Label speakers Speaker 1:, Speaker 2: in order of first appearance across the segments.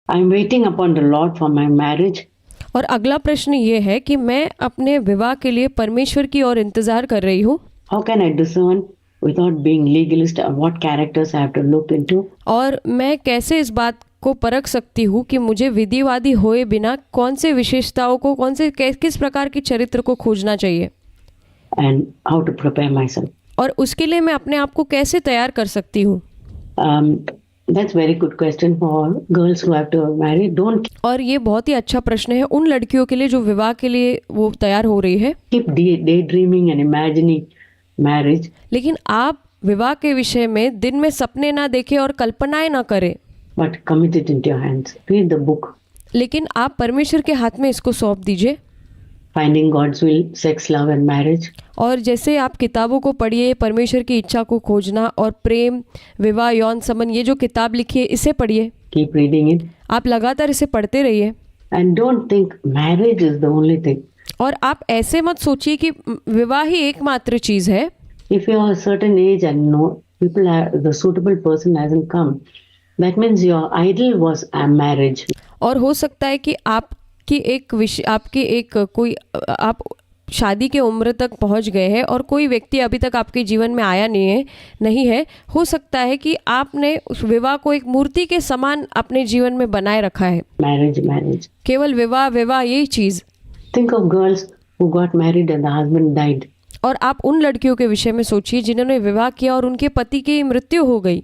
Speaker 1: I'm waiting upon the Lord for my marriage.
Speaker 2: और अगला प्रश्न ये है कि मैं अपने विवाह के लिए परमेश्वर की ओर इंतज़ार कर रही हूँ।
Speaker 1: How can I discern without being legalist what characters I have to look into?
Speaker 2: और मैं कैसे इस बात को परख सकती हूँ कि मुझे विधिवादी होए बिना कौन से विशेषताओं को किस प्रकार के चरित्र को खोजना चाहिए
Speaker 1: And how to prepare myself.
Speaker 2: और उसके लिए मैं अपने आप को कैसे तैयार कर सकती हूँ।
Speaker 1: That's very good question for girls who have to marry. Don't
Speaker 2: और ये बहुत ही अच्छा प्रश्न है उन लड़कियों के लिए जो विवाह के लिए वो तैयार हो रही है।
Speaker 1: keep daydreaming and imagining marriage.
Speaker 2: लेकिन आप विवाह के विषय में दिन में सपने ना देखें और कल्पनाएं ना करें,
Speaker 1: But commit it into your hands. Read the book.
Speaker 2: लेकिन आप परमेश्वर के हाथ में इसको सौंप दीजिए।
Speaker 1: Finding God's will, sex, love and marriage.
Speaker 2: और जैसे आप किताबों को पढ़िए, परमेश्वर की इच्छा को खोजना और प्रेम, विवाह, यौन संबंध, ये जो किताब लिखी है इसे पढ़िए।
Speaker 1: Keep reading it.
Speaker 2: आप लगातार इसे पढ़ते रहिए।
Speaker 1: And don't think marriage is the only thing.
Speaker 2: और आप ऐसे मत सोचिए कि विवाह ही एकमात्र चीज़ है।
Speaker 1: If you are a certain age and the suitable person hasn't come, that means your ideal was a marriage.
Speaker 2: और हो सकता है कि आप शादी के उम्र तक पहुंच गए हैं और कोई व्यक्ति अभी तक आपके जीवन में आया नहीं है। हो सकता है कि आपने उस विवाह को एक मूर्ति के समान अपने जीवन में बनाए रखा है।
Speaker 1: Marriage.
Speaker 2: केवल विवाह यही चीज़।
Speaker 1: Think of girls who got married and the husband died.
Speaker 2: और आप उन लड़कियों के विषय में सोचिए जिन्होंने विवाह किया और उनके पति की मृत्यु हो गई।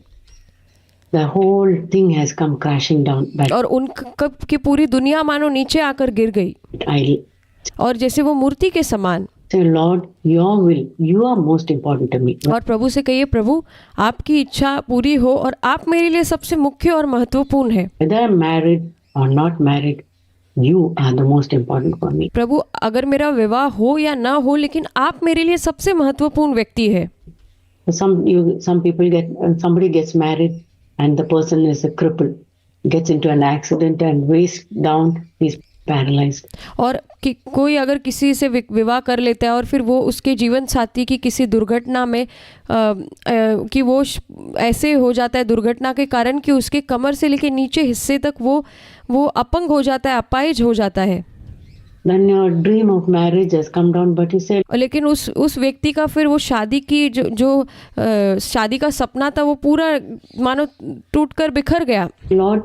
Speaker 1: The whole thing has come crashing down.
Speaker 2: और उनकी पूरी दुनिया मानो नीचे आकर गिर गई।
Speaker 1: Idol.
Speaker 2: और जैसे वो मूर्ति के समान।
Speaker 1: Say, Lord, your will, you are most important to me.
Speaker 2: और प्रभु से कहिए, प्रभु आपकी इच्छा पूरी हो और आप मेरे लिए सबसे मुख्य और महत्वपूर्ण है।
Speaker 1: Whether I'm married or not married, you are the most important for me.
Speaker 2: प्रभु अगर मेरा विवाह हो या ना हो, लेकिन आप मेरे लिए सबसे महत्वपूर्ण व्यक्ति है।
Speaker 1: Somebody gets married and the person is a cripple, gets into an accident and waist down, he's paralyzed.
Speaker 2: और कोई अगर किसी से विवाह कर लेता है और फिर वो उसके जीवन साथी की किसी दुर्घटना में कि वो ऐसे हो जाता है दुर्घटना के कारण कि उसके कमर से लेकर नीचे हिस्से तक वो अपंग हो जाता है, अपाहिज हो जाता है।
Speaker 1: Then your dream of marriage has come down, but you said,
Speaker 2: लेकिन उस व्यक्ति का फिर वो शादी की जो शादी का सपना था वो पूरा मानो टूटकर बिखर गया।
Speaker 1: Lord,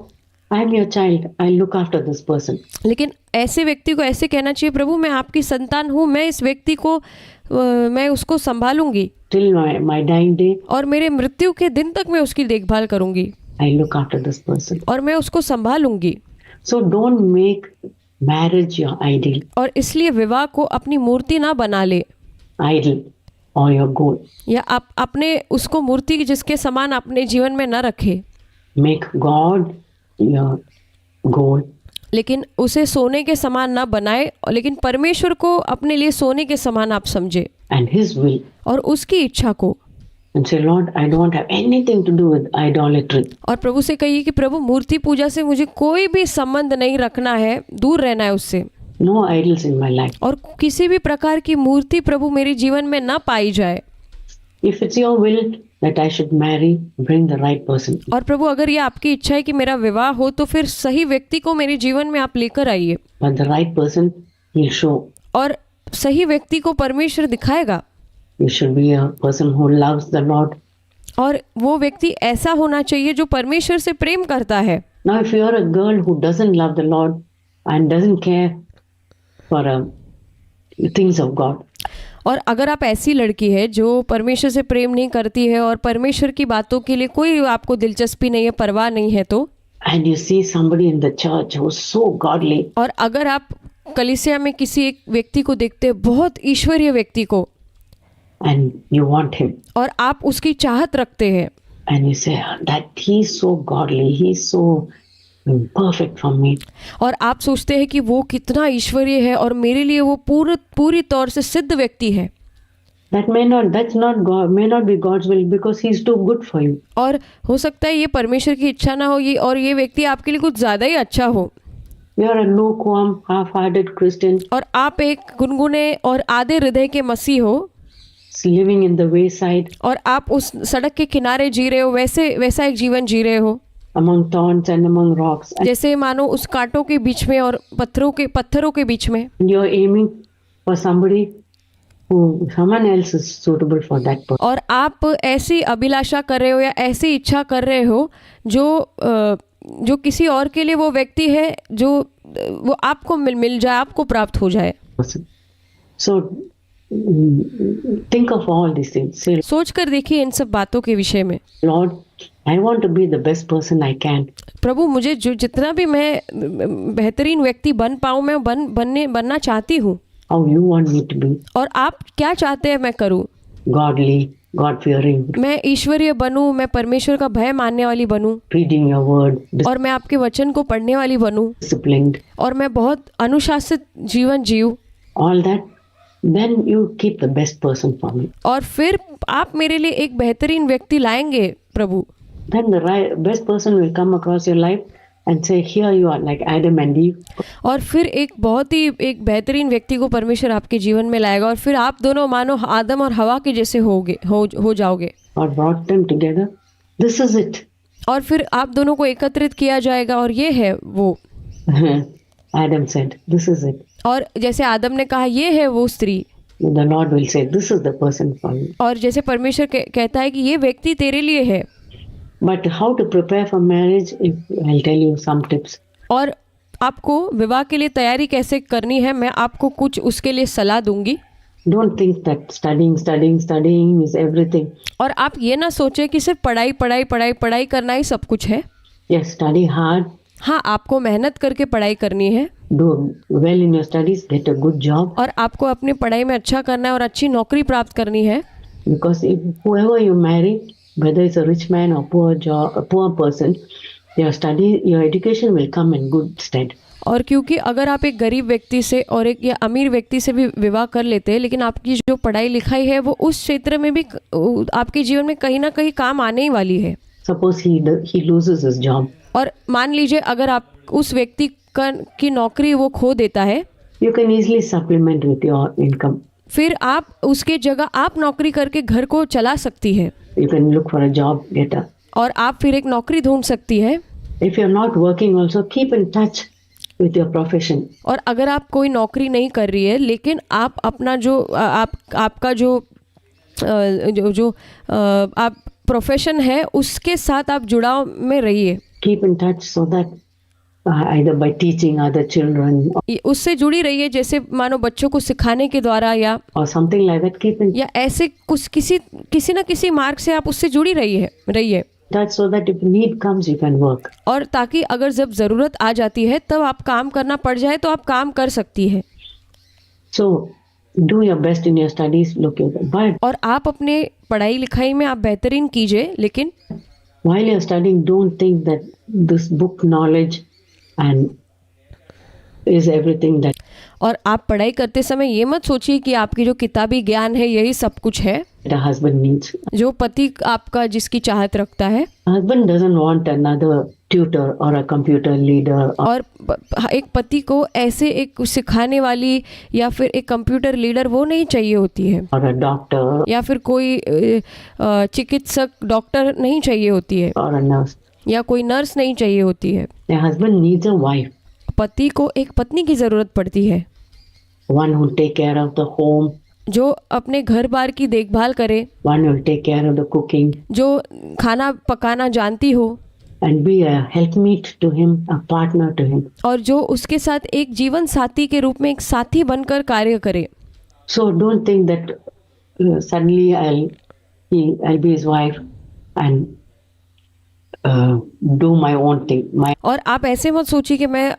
Speaker 1: I am your child, I look after this person.
Speaker 2: लेकिन ऐसे व्यक्ति को ऐसे कहना चाहिए, प्रभु मैं आपकी संतान हूँ, मैं इस व्यक्ति को मैं उसको संभालूंगी
Speaker 1: Till my dying day,
Speaker 2: और मेरे मृत्यु के दिन तक मैं उसकी देखभाल करूंगी
Speaker 1: I look after this person.
Speaker 2: और मैं उसको संभालूंगी।
Speaker 1: So don't make marriage your ideal.
Speaker 2: और इसलिए विवाह को अपनी मूर्ति ना बना ले,
Speaker 1: Idol or your goal.
Speaker 2: या आप अपने उसको मूर्ति जिसके समान अपने जीवन में न रखे।
Speaker 1: Make God your goal.
Speaker 2: लेकिन उसे सोने के समान ना बनाए, लेकिन परमेश्वर को अपने लिए सोने के समान आप समझे
Speaker 1: And His will.
Speaker 2: और उसकी इच्छा को।
Speaker 1: And say, Lord, I don't have anything to do with idolatry.
Speaker 2: और प्रभु से कहिए कि प्रभु मूर्ति पूजा से मुझे कोई भी संबंध नहीं रखना है, दूर रहना है उससे।
Speaker 1: No idols in my life.
Speaker 2: और किसी भी प्रकार की मूर्ति प्रभु मेरे जीवन में ना पाई जाए।
Speaker 1: If it's your will that I should marry, bring the right person.
Speaker 2: और प्रभु अगर ये आपकी इच्छा है कि मेरा विवाह हो तो फिर सही व्यक्ति को मेरे जीवन में आप लेकर आइए।
Speaker 1: But the right person He'll show.
Speaker 2: और सही व्यक्ति को परमेश्वर दिखाएगा।
Speaker 1: You should be a person who loves the Lord.
Speaker 2: और वो व्यक्ति ऐसा होना चाहिए जो परमेश्वर से प्रेम करता है।
Speaker 1: Now if you are a girl who doesn't love the Lord and doesn't care for things of God.
Speaker 2: और अगर आप ऐसी लड़की है जो परमेश्वर से प्रेम नहीं करती है और परमेश्वर की बातों के लिए कोई आपको दिलचस्पी नहीं है, परवाह नहीं है तो,
Speaker 1: And you see somebody in the church who's so godly.
Speaker 2: और अगर आप कलीसिया में किसी एक व्यक्ति को देखते हैं, बहुत ईश्वरीय व्यक्ति को,
Speaker 1: And you want him.
Speaker 2: और आप उसकी चाहत रखते हैं,
Speaker 1: And you say that he's so godly, he's so perfect for me.
Speaker 2: और आप सोचते हैं कि वो कितना ईश्वरीय है और मेरे लिए वो पूरी तौर से सिद्ध व्यक्ति है।
Speaker 1: That's not God, may not be God's will because he's too good for you.
Speaker 2: और हो सकता है ये परमेश्वर की इच्छा ना हो, ये व्यक्ति आपके लिए कुछ ज़्यादा ही अच्छा हो।
Speaker 1: You are a lukewarm, half-hearted Christian.
Speaker 2: और आप एक गुनगुने और आधे हृदय के मसीह हो,
Speaker 1: living in the wayside.
Speaker 2: और आप उस सड़क के किनारे जी रहे हो, वैसा एक जीवन जी रहे हो।
Speaker 1: among thorns and among rocks, and
Speaker 2: जैसे मानो उस कांटों के बीच में और पत्थरों के बीच में,
Speaker 1: you're aiming for someone else is suitable for that person.
Speaker 2: और आप ऐसी अभिलाषा कर रहे हो या ऐसी इच्छा कर रहे हो जो किसी और के लिए वो व्यक्ति है जो वो आपको मिल जाए, आपको प्राप्त हो जाए।
Speaker 1: So think of all these things. Say,
Speaker 2: सोच कर देखिए इन सब बातों के विषय में।
Speaker 1: Lord, I want to be the best person I can.
Speaker 2: प्रभु, मुझे जितना भी मैं बेहतरीन व्यक्ति बन पाऊँ, मैं बनना चाहती हूँ।
Speaker 1: How you want me to be?
Speaker 2: और आप क्या चाहते हैं मैं करूँ?
Speaker 1: Godly, God-fearing,
Speaker 2: मैं ईश्वरीय बनूँ, मैं परमेश्वर का भय मानने वाली बनूँ,
Speaker 1: reading your word,
Speaker 2: और मैं आपके वचन को पढ़ने वाली बनूँ,
Speaker 1: disciplined,
Speaker 2: और मैं बहुत अनुशासित जीवन जीऊँ।
Speaker 1: all that. Then you keep the best person for me.
Speaker 2: और फिर आप मेरे लिए एक बेहतरीन व्यक्ति लाएंगे प्रभु।
Speaker 1: Then the best person will come across your life and say, here you are, like Adam and Eve.
Speaker 2: और फिर एक बेहतरीन व्यक्ति को परमेश्वर आपके जीवन में लाएगा, और फिर आप दोनों मानो आदम और हवा के जैसे हो जाओगे।
Speaker 1: God brought them together. This is it.
Speaker 2: और फिर आप दोनों को एकत्रित किया जाएगा, और ये है वो।
Speaker 1: Adam said, this is it.
Speaker 2: और जैसे आदम ने कहा ये है वो स्त्री,
Speaker 1: The Lord will say, this is the person for you.
Speaker 2: और जैसे परमेश्वर कहता है कि ये व्यक्ति तेरे लिए है।
Speaker 1: But how to prepare for marriage, I'll tell you some tips.
Speaker 2: और आपको विवाह के लिए तैयारी कैसे करनी है, मैं आपको कुछ उसके लिए सलाह दूंगी।
Speaker 1: Don't think that studying is everything.
Speaker 2: और आप ये ना सोचें कि सिर्फ पढ़ाई करना ही सब कुछ है।
Speaker 1: Yes, study hard.
Speaker 2: हाँ, आपको मेहनत करके पढ़ाई करनी है,
Speaker 1: Do well in your studies, get a good job.
Speaker 2: और आपको अपनी पढ़ाई में अच्छा करना है और अच्छी नौकरी प्राप्त करनी है।
Speaker 1: Because whoever you marry, whether it's a rich man or poor person, your education will come in good stead.
Speaker 2: और क्योंकि अगर आप एक गरीब व्यक्ति से और एक या अमीर व्यक्ति से भी विवाह कर लेते हैं, लेकिन आपकी जो पढ़ाई लिखाई है वो उस क्षेत्र में भी आपके जीवन में कहीं ना कहीं काम आने ही वाली है।
Speaker 1: Suppose he loses his job.
Speaker 2: और मान लीजिए अगर आप उस व्यक्ति की नौकरी वो खो देता है,
Speaker 1: You can easily supplement with your income.
Speaker 2: फिर आप उसके जगह आप नौकरी करके घर को चला सकती है,
Speaker 1: You can look for a job, get a.
Speaker 2: और आप फिर एक नौकरी ढूंढ सकती है।
Speaker 1: If you're not working also, keep in touch with your profession.
Speaker 2: और अगर आप कोई नौकरी नहीं कर रही है, लेकिन आप अपना जो आपका जो आप प्रोफेशन है उसके साथ आप जुड़ाव में रहिए।
Speaker 1: Keep in touch so that either by teaching other children
Speaker 2: उससे जुड़ी रहिए, जैसे मानो बच्चों को सिखाने के द्वारा या
Speaker 1: something like that. Keep in
Speaker 2: या ऐसे कुछ किसी ना किसी मार्ग से आप उससे जुड़ी रहिए
Speaker 1: touch so that if need comes, you can work.
Speaker 2: और ताकि अगर जब ज़रूरत आ जाती है तब आप काम करना पड़ जाए तो आप काम कर सकती है।
Speaker 1: So do your best in your studies. Look at that. But
Speaker 2: और आप अपने पढ़ाई लिखाई में आप बेहतरीन कीजिए, लेकिन
Speaker 1: while you're studying, don't think that this book knowledge and is everything that.
Speaker 2: और आप पढ़ाई करते समय ये मत सोचिए कि आपकी जो किताबी ज्ञान है यही सब कुछ है
Speaker 1: The husband needs.
Speaker 2: जो पति आपका जिसकी चाहत रखता है।
Speaker 1: Husband doesn't want another tutor or a computer leader.
Speaker 2: और एक पति को ऐसे एक सिखाने वाली या फिर एक कंप्यूटर लीडर वो नहीं चाहिए होती है,
Speaker 1: Or a doctor
Speaker 2: या फिर कोई चिकित्सक डॉक्टर नहीं चाहिए होती है,
Speaker 1: or a nurse.
Speaker 2: या कोई नर्स नहीं चाहिए होती है।
Speaker 1: A husband needs a wife,
Speaker 2: पति को एक पत्नी की ज़रूरत पड़ती है,
Speaker 1: one who will take care of the home,
Speaker 2: जो अपने घर बार की देखभाल करे,
Speaker 1: one who will take care of the cooking
Speaker 2: जो खाना पकाना जानती हो,
Speaker 1: and be a helpmeet to him, a partner to him.
Speaker 2: और जो उसके साथ एक जीवन साथी के रूप में एक साथी बनकर कार्य करे।
Speaker 1: So don't think that suddenly I'll be his wife and do my own thing.
Speaker 2: और आप ऐसे मत सोचिए कि मैं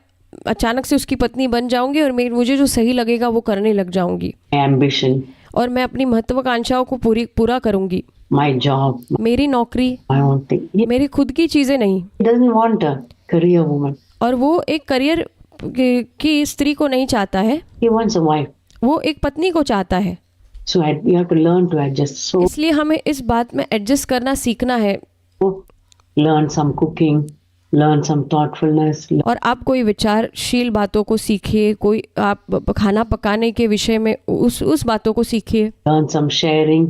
Speaker 2: अचानक से उसकी पत्नी बन जाऊंगी और मुझे जो सही लगेगा वो करने लग जाऊंगी,
Speaker 1: My ambition,
Speaker 2: और मैं अपनी महत्वाकांक्षाओं को पूरा करूंगी,
Speaker 1: my job,
Speaker 2: मेरी नौकरी,
Speaker 1: my own thing. He
Speaker 2: मेरी खुद की चीज़ें नहीं।
Speaker 1: doesn't want a career woman.
Speaker 2: और वो एक करियर की स्त्री को नहीं चाहता है,
Speaker 1: He wants a wife.
Speaker 2: वो एक पत्नी को चाहता है।
Speaker 1: So you have to learn to adjust. So
Speaker 2: इसलिए हमें इस बात में एडजस्ट करना सीखना है।
Speaker 1: learn some cooking, learn some thoughtfulness.
Speaker 2: और आप कोई विचारशील बातों को सीखिए, कोई आप खाना पकाने के विषय में उस बातों को सीखिए,
Speaker 1: Learn some sharing.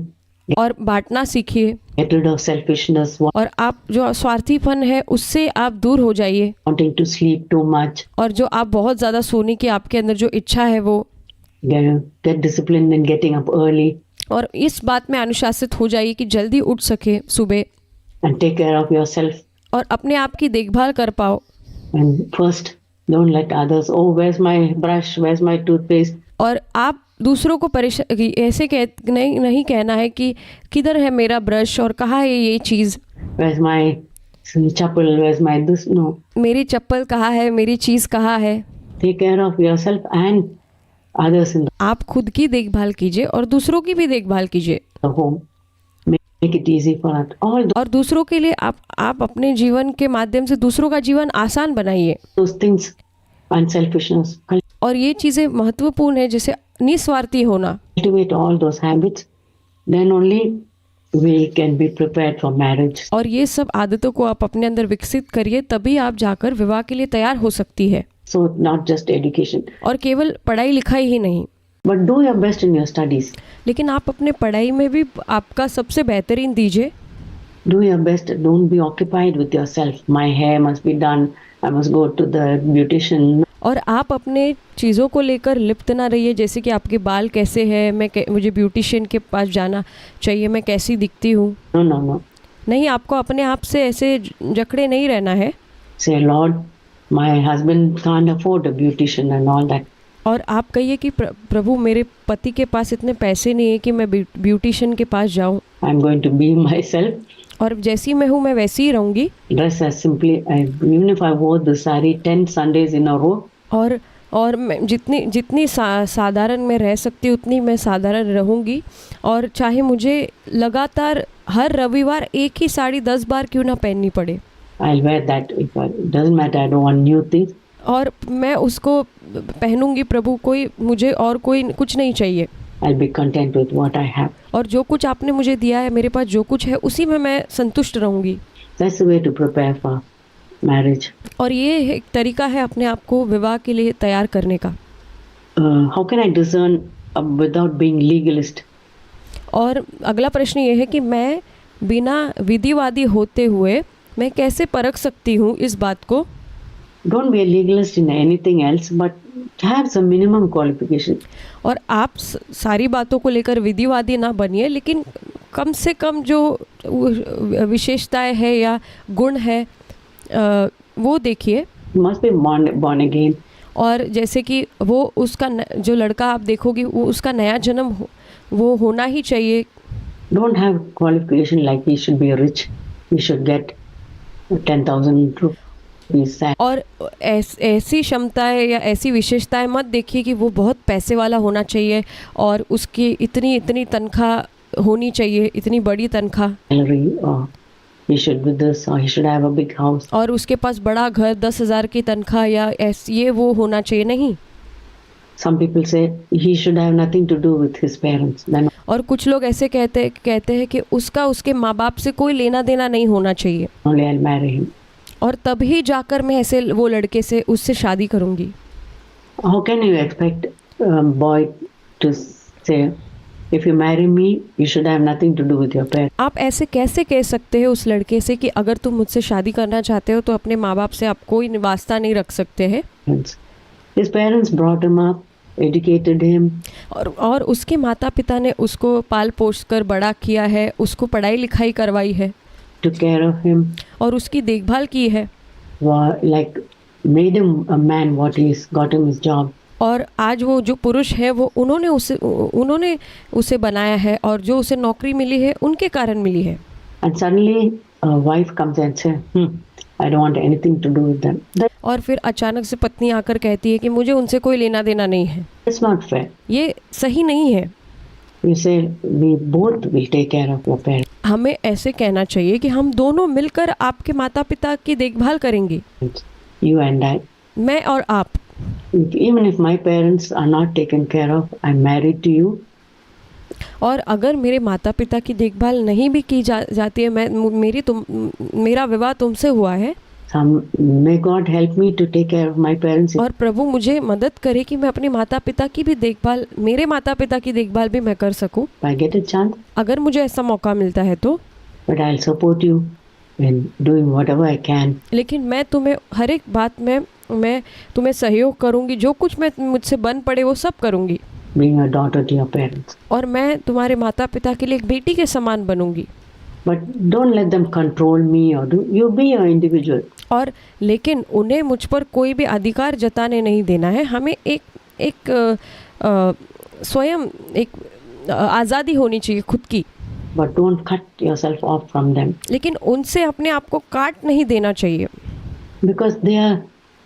Speaker 2: और बांटना सीखिए।
Speaker 1: Get rid of selfishness,
Speaker 2: और आप जो स्वार्थीपन है उससे आप दूर हो जाइए,
Speaker 1: wanting to sleep too much.
Speaker 2: और जो आप बहुत ज़्यादा सोने की आपके अंदर जो इच्छा है वो,
Speaker 1: Get disciplined in getting up early
Speaker 2: और इस बात में अनुशासित हो जाइए कि जल्दी उठ सके सुबह
Speaker 1: and take care of yourself.
Speaker 2: और अपने आप की देखभाल कर पाओ।
Speaker 1: And first, don't let others, oh, where's my brush? Where's my toothpaste?
Speaker 2: और आप दूसरों को परेशान ऐसे नहीं कहना है कि किधर है मेरा ब्रश और कहाँ है ये चीज़,
Speaker 1: Where's my chappal? Where's my this? No.
Speaker 2: मेरी चप्पल कहाँ है, मेरी चीज़ कहाँ है।
Speaker 1: Take care of yourself and others in
Speaker 2: आप खुद की देखभाल कीजिए और दूसरों की भी देखभाल कीजिए,
Speaker 1: the home. Make it easy for all
Speaker 2: और दूसरों के लिए आप अपने जीवन के माध्यम से दूसरों का जीवन आसान बनाइए।
Speaker 1: those things, unselfishness.
Speaker 2: और ये चीज़ें महत्वपूर्ण है, जैसे निस्वार्थी होना।
Speaker 1: Cultivate all those habits. Then only we can be prepared for marriage.
Speaker 2: और ये सब आदतों को आप अपने अंदर विकसित करिए, तभी आप जाकर विवाह के लिए तैयार हो सकती है।
Speaker 1: So not just education,
Speaker 2: और केवल पढ़ाई लिखाई ही नहीं,
Speaker 1: but do your best in your studies.
Speaker 2: लेकिन आप अपने पढ़ाई में भी आपका सबसे बेहतरीन दीजिए।
Speaker 1: Do your best. Don't be occupied with yourself. My hair must be done. I must go to the beautician.
Speaker 2: और आप अपने चीज़ों को लेकर लिप्त ना रहिए, जैसे कि आपके बाल कैसे हैं, मुझे ब्यूटिशियन के पास जाना चाहिए, मैं कैसी दिखती हूँ।
Speaker 1: No, no, no.
Speaker 2: नहीं, आपको अपने आप से ऐसे जकड़े नहीं रहना है।
Speaker 1: Say, Lord, my husband can't afford a beautician and all that.
Speaker 2: और आप कहिए कि प्रभु, मेरे पति के पास इतने पैसे नहीं है कि मैं ब्यूटिशियन के पास जाऊँ,
Speaker 1: I'm going to be myself.
Speaker 2: और जैसी मैं हूँ मैं वैसी ही रहूँगी।
Speaker 1: Dress as simply, even if I wore the saree 10 Sundays in a row,
Speaker 2: और मैं जितनी साधारण मैं रह सकती हूँ उतनी मैं साधारण रहूँगी, और चाहे मुझे लगातार हर रविवार एक ही साड़ी 10 बार क्यों ना पहननी पड़े,
Speaker 1: I'll wear that. Doesn't matter, I don't want new things.
Speaker 2: और मैं उसको पहनूंगी प्रभु, मुझे और कोई कुछ नहीं चाहिए।
Speaker 1: I'll be content with what I have.
Speaker 2: और जो कुछ आपने मुझे दिया है, मेरे पास जो कुछ है उसी में मैं संतुष्ट रहूँगी।
Speaker 1: That's the way to prepare for marriage.
Speaker 2: और ये एक तरीका है अपने आप को विवाह के लिए तैयार करने का।
Speaker 1: How can I discern without being legalist?
Speaker 2: और अगला प्रश्न ये है कि मैं बिना विधिवादी होते हुए मैं कैसे परख सकती हूँ इस बात को।
Speaker 1: Don't be a legalist in anything else, but have some minimum qualification.
Speaker 2: और आप सारी बातों को लेकर विधिवादी ना बनिए, लेकिन कम से कम जो विशेषताएं है या गुण है वो देखिए।
Speaker 1: You must be born again.
Speaker 2: और जैसे कि वो उसका जो लड़का आप देखोगी वो उसका नया जन्म वो होना ही चाहिए।
Speaker 1: Don't have qualification like he should be rich. He should get 10,000 rupees.
Speaker 2: और ऐसी क्षमताएं या ऐसी विशेषताएं मत देखिए कि वो बहुत पैसे वाला होना चाहिए और उसकी इतनी तनख्वाह होनी चाहिए, इतनी बड़ी तनख्वाह,
Speaker 1: Salary, or he should be this, or he should have a big house.
Speaker 2: और उसके पास बड़ा घर, 10,000 की तनख्वाह या ये वो होना चाहिए। नहीं।
Speaker 1: Some people say he should have nothing to do with his parents. Then
Speaker 2: और कुछ लोग ऐसे कहते हैं कि उसके माँ बाप से कोई लेना देना नहीं होना चाहिए,
Speaker 1: only I'll marry him.
Speaker 2: और तभी जाकर मैं ऐसे वो लड़के से उससे शादी करूँगी।
Speaker 1: How can you expect a boy to say, if you marry me, you should have nothing to do with your parents?
Speaker 2: आप ऐसे कैसे कह सकते हैं उस लड़के से कि अगर तुम मुझसे शादी करना चाहते हो तो अपने माँ बाप से आप कोई वास्ता नहीं रख सकते हैं।
Speaker 1: His parents brought him up, educated him.
Speaker 2: और उसके माता पिता ने उसको पाल पोस कर बड़ा किया है, उसको पढ़ाई लिखाई करवाई है,
Speaker 1: took care of him,
Speaker 2: और उसकी देखभाल की है,
Speaker 1: like made him a man what he's got him his job.
Speaker 2: और आज वो जो पुरुष है वो उन्होंने उसे बनाया है, और जो उसे नौकरी मिली है उनके कारण मिली है।
Speaker 1: And suddenly a wife comes and says, I don't want anything to do with them.
Speaker 2: और फिर अचानक से पत्नी आकर कहती है कि मुझे उनसे कोई लेना देना नहीं है।
Speaker 1: That's not fair.
Speaker 2: ये सही नहीं है।
Speaker 1: You say we both will take care of your parents.
Speaker 2: हमें ऐसे कहना चाहिए कि हम दोनों मिलकर आपके माता पिता की देखभाल करेंगे,
Speaker 1: You and I.
Speaker 2: मैं और आप।
Speaker 1: Even if my parents are not taken care of, I'm married to you.
Speaker 2: और अगर मेरे माता पिता की देखभाल नहीं भी की जाती है, मेरा विवाह तुमसे हुआ है,
Speaker 1: May God help me to take care of my parents.
Speaker 2: और प्रभु मुझे मदद करे कि मैं अपने माता पिता की भी देखभाल, मेरे माता पिता की देखभाल भी मैं कर सकूं।
Speaker 1: If I get a chance,
Speaker 2: अगर मुझे ऐसा मौका मिलता है तो
Speaker 1: but I'll support you in doing whatever I can.
Speaker 2: लेकिन मैं तुम्हें हर एक बात में मैं तुम्हें सहयोग करूँगी, जो कुछ मैं मुझसे बन पड़े वो सब करूँगी,
Speaker 1: Being a daughter to your parents.
Speaker 2: और मैं तुम्हारे माता पिता के लिए एक बेटी के समान बनूंगी।
Speaker 1: But don't let them control me or do. You be your individual.
Speaker 2: और लेकिन उन्हें मुझ पर कोई भी अधिकार जताने नहीं देना है। हमें एक स्वयं एक आज़ादी होनी चाहिए खुद की,
Speaker 1: But don't cut yourself off from them.
Speaker 2: लेकिन उनसे अपने आप को काट नहीं देना चाहिए,
Speaker 1: Because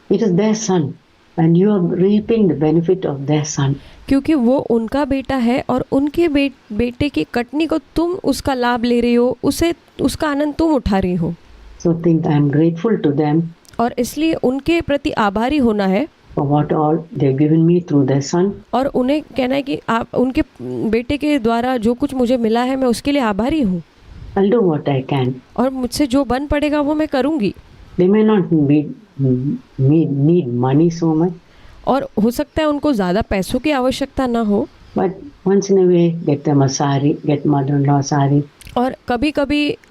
Speaker 1: it is their son and you are reaping the benefit of their son.
Speaker 2: क्योंकि वो उनका बेटा है और उनके बेटे की कटनी को तुम उसका लाभ ले रही हो, उसका आनंद तुम उठा रही हो।
Speaker 1: So think I am grateful to them
Speaker 2: और इसलिए उनके प्रति आभारी होना है
Speaker 1: for what all they've given me through their son.
Speaker 2: और उन्हें कहना है कि आप उनके बेटे के द्वारा जो कुछ मुझे मिला है मैं उसके लिए आभारी हूँ,
Speaker 1: I'll do what I can.
Speaker 2: और मुझसे जो बन पड़ेगा वो मैं करूँगी।
Speaker 1: They may not need money so much,
Speaker 2: और हो सकता है उनको ज़्यादा पैसों की आवश्यकता ना हो,
Speaker 1: but once in a way get them a sari, get mother-in-law sari.
Speaker 2: और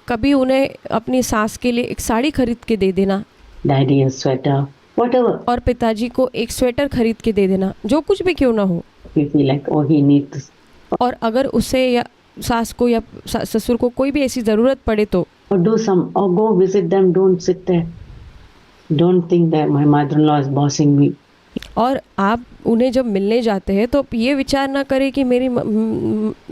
Speaker 2: कभी उन्हें अपनी सास के लिए एक साड़ी खरीद के दे देना,
Speaker 1: Daddy a sweater, whatever.
Speaker 2: और पिताजी को एक स्वेटर खरीद के दे देना, जो कुछ भी क्यों ना हो।
Speaker 1: We feel like, oh, he needs this.
Speaker 2: और अगर उसे या सास को या ससुर को कोई भी ऐसी ज़रूरत पड़े तो
Speaker 1: Or do some, or go visit them. Don't sit there. Don't think that my mother-in-law is bossing me.
Speaker 2: और आप उन्हें जब मिलने जाते हैं तो ये विचार ना करें कि मेरी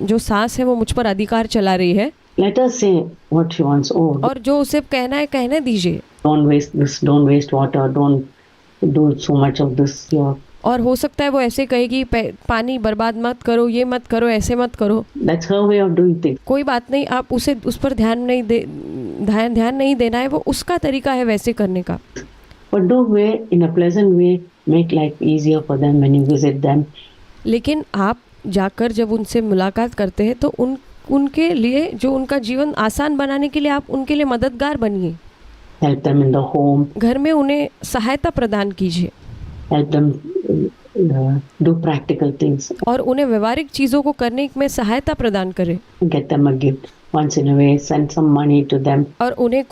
Speaker 2: जो सास है वो मुझ पर अधिकार चला रही है,
Speaker 1: Let her say what she wants. Oh,
Speaker 2: और जो उसे कहना है कहने दीजिए।
Speaker 1: don't waste this, don't waste water, don't do so much of this.
Speaker 2: और हो सकता है वो ऐसे कहेगी पानी बर्बाद मत करो, ये मत करो, ऐसे मत करो।
Speaker 1: That's her way of doing things.
Speaker 2: कोई बात नहीं, आप उसे उस पर ध्यान नहीं देना है, वो उसका तरीका है वैसे करने का।
Speaker 1: But do way in a pleasant way, make life easier for them when you visit them.
Speaker 2: लेकिन आप जाकर जब उनसे मुलाकात करते हैं तो उनके लिए जो उनका जीवन आसान बनाने के लिए आप उनके लिए मददगार बनिए।
Speaker 1: Help them in the home.
Speaker 2: घर में उन्हें सहायता प्रदान कीजिए।
Speaker 1: Help them do practical things.
Speaker 2: और उन्हें व्यवहारिक चीज़ों को करने में सहायता प्रदान करें।
Speaker 1: Get them a gift once in a way. Send some money to them.
Speaker 2: और उन्हें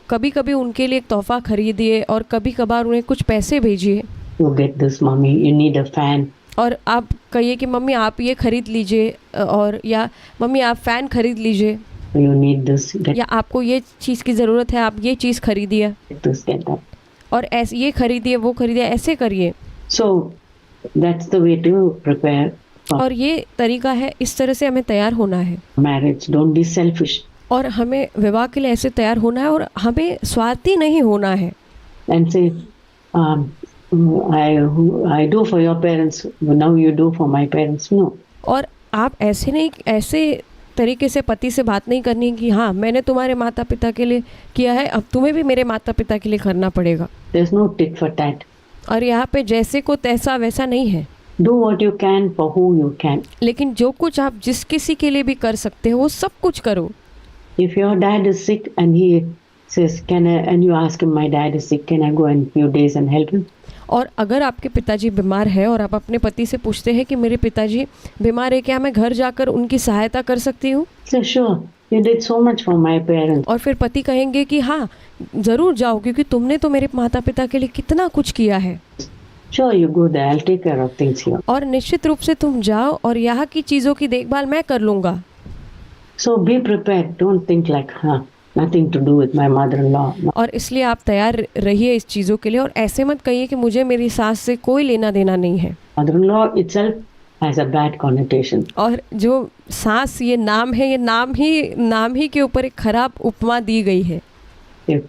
Speaker 2: कभी कभी उनके लिए एक तोहफा खरीदिए, और कभी कभार उन्हें कुछ पैसे भेजिए।
Speaker 1: You get this, mommy. You need a fan.
Speaker 2: और आप कहिए कि मम्मी आप ये खरीद लीजिए, और या मम्मी आप फ़ैन खरीद लीजिए,
Speaker 1: You need this.
Speaker 2: या आपको ये चीज़ की ज़रूरत है, आप ये चीज़ खरीदिए,
Speaker 1: Get this. Get that.
Speaker 2: और ऐसे ये खरीदिए वो खरीदिए, ऐसे करिए।
Speaker 1: So that's the way to prepare for
Speaker 2: और ये तरीका है, इस तरह से हमें तैयार होना है।
Speaker 1: marriage. Don't be selfish.
Speaker 2: और हमें विवाह के लिए ऐसे तैयार होना है, और हमें स्वार्थी नहीं होना है।
Speaker 1: And say, I do for your parents. Now you do for my parents. No.
Speaker 2: और आप ऐसे तरीके से पति से बात नहीं करनी कि हाँ मैंने तुम्हारे माता पिता के लिए किया है, अब तुम्हें भी मेरे माता पिता के लिए करना पड़ेगा।
Speaker 1: There's no tit for tat.
Speaker 2: और यहाँ पे जैसे को तैसा वैसा नहीं है।
Speaker 1: Do what you can for who you can.
Speaker 2: लेकिन जो कुछ आप जिस किसी के लिए भी कर सकते हो वो सब कुछ करो।
Speaker 1: If your dad is sick and he says, and you ask him, my dad is sick, can I go in few days and help him?
Speaker 2: और अगर आपके पिताजी बीमार है और आप अपने पति से पूछते हैं कि मेरे पिताजी बीमार है, क्या मैं घर जाकर उनकी सहायता कर सकती हूँ?
Speaker 1: Say, sure, you did so much for my parents.
Speaker 2: और फिर पति कहेंगे कि हाँ ज़रूर जाओ, क्योंकि तुमने तो मेरे माता पिता के लिए कितना कुछ किया है।
Speaker 1: Sure, you go there, I'll take care of things here.
Speaker 2: और निश्चित रूप से तुम जाओ और यहाँ की चीज़ों की देखभाल मैं कर लूँगा।
Speaker 1: So be prepared. Don't think like, nothing to do with my mother-in-law. No.
Speaker 2: और इसलिए आप तैयार रहिए इस चीज़ों के लिए, और ऐसे मत कहिए कि मुझे मेरी सास से कोई लेना देना नहीं है।
Speaker 1: Mother-in-law itself has a bad connotation.
Speaker 2: और जो सास ये नाम है, ये नाम ही के ऊपर एक खराब उपमा दी गई है।
Speaker 1: If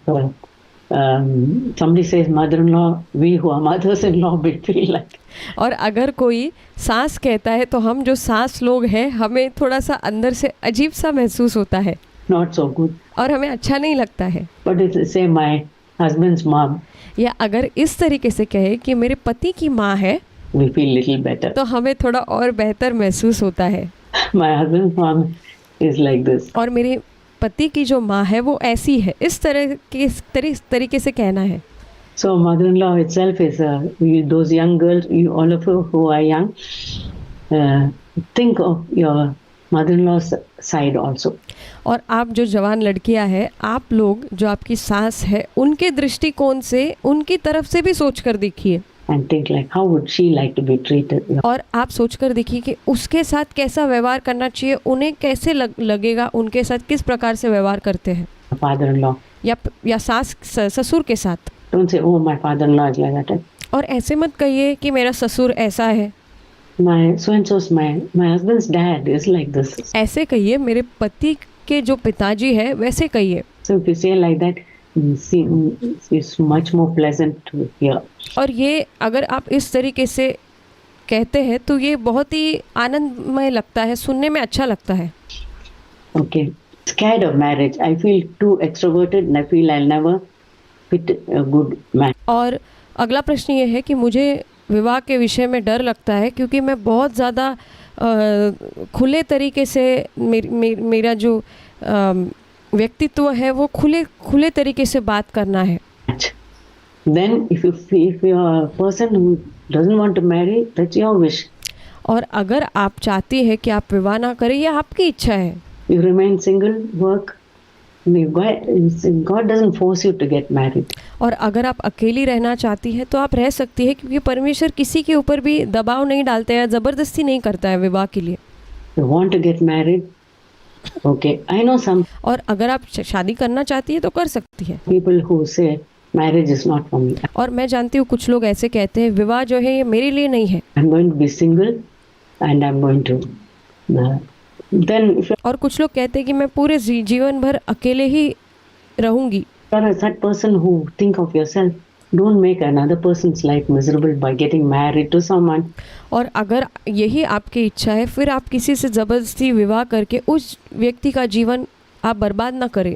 Speaker 1: somebody says mother-in-law, we who are mothers-in-law will feel like.
Speaker 2: और अगर कोई सास कहता है तो हम जो सास लोग हैं हमें थोड़ा सा अंदर से अजीब सा महसूस होता है,
Speaker 1: Not so good.
Speaker 2: और हमें अच्छा नहीं लगता है।
Speaker 1: But if they say my husband's mom,
Speaker 2: या अगर इस तरीके से कहे कि मेरे पति की माँ है,
Speaker 1: we feel little better.
Speaker 2: तो हमें थोड़ा और बेहतर महसूस होता है।
Speaker 1: My husband's mom is like this.
Speaker 2: और मेरे पति की जो माँ है वो ऐसी है, इस तरीके से कहना है।
Speaker 1: So mother-in-law itself is those young girls, you all of you who are young, think of your mother-in-law's side also.
Speaker 2: और आप जो जवान लड़कियां हैं, आप लोग जो आपकी सास है उनके दृष्टिकोण से, उनकी तरफ से भी सोच कर देखिए
Speaker 1: and think like, how would she like to be treated?
Speaker 2: और आप सोच कर देखिए कि उसके साथ कैसा व्यवहार करना चाहिए, उन्हें कैसे लगेगा, उनके साथ किस प्रकार से व्यवहार करते हैं।
Speaker 1: Father-in-law.
Speaker 2: या सास ससुर के साथ।
Speaker 1: Don't say, oh, my father-in-law is like that.
Speaker 2: और ऐसे मत कहिए कि मेरा ससुर ऐसा है।
Speaker 1: My so-and-so's my husband's dad is like this.
Speaker 2: ऐसे कहिए, मेरे पति के जो पिताजी है वैसे कहिए।
Speaker 1: So if you say like that, it's much more pleasant to hear.
Speaker 2: और ये अगर आप इस तरीके से कहते हैं तो ये बहुत ही आनंदमय लगता है, सुनने में अच्छा लगता है।
Speaker 1: Okay. Scared of marriage. I feel too extroverted and I feel I'll never fit a good man.
Speaker 2: और अगला प्रश्न ये है कि मुझे विवाह के विषय में डर लगता है क्योंकि मैं बहुत ज़्यादा खुले तरीके से मेरा जो व्यक्तित्व है वो खुले तरीके से बात करना है।
Speaker 1: Then if you're a person who doesn't want to marry, that's your wish.
Speaker 2: और अगर आप चाहती हैं कि आप विवाह ना करें, यह आपकी इच्छा है।
Speaker 1: You remain single, work. God doesn't force you to get married.
Speaker 2: और अगर आप अकेली रहना चाहती हैं तो आप रह सकती है क्योंकि परमेश्वर किसी के ऊपर भी दबाव नहीं डालते हैं, ज़बरदस्ती नहीं करता है विवाह के लिए।
Speaker 1: You want to get married? Okay, I know some.
Speaker 2: और अगर आप शादी करना चाहती है तो कर सकती है।
Speaker 1: People who say marriage is not for me.
Speaker 2: और मैं जानती हूँ कुछ लोग ऐसे कहते हैं विवाह जो है ये मेरे लिए नहीं है।
Speaker 1: I'm going to be single and I'm going to then if
Speaker 2: और कुछ लोग कहते हैं कि मैं पूरे जीवन भर अकेले ही रहूंगी।
Speaker 1: you're a such person who think of yourself, don't make another person's life miserable by getting married to someone.
Speaker 2: और अगर यही आपकी इच्छा है फिर आप किसी से ज़बरदस्ती विवाह करके उस व्यक्ति का जीवन आप बर्बाद ना करें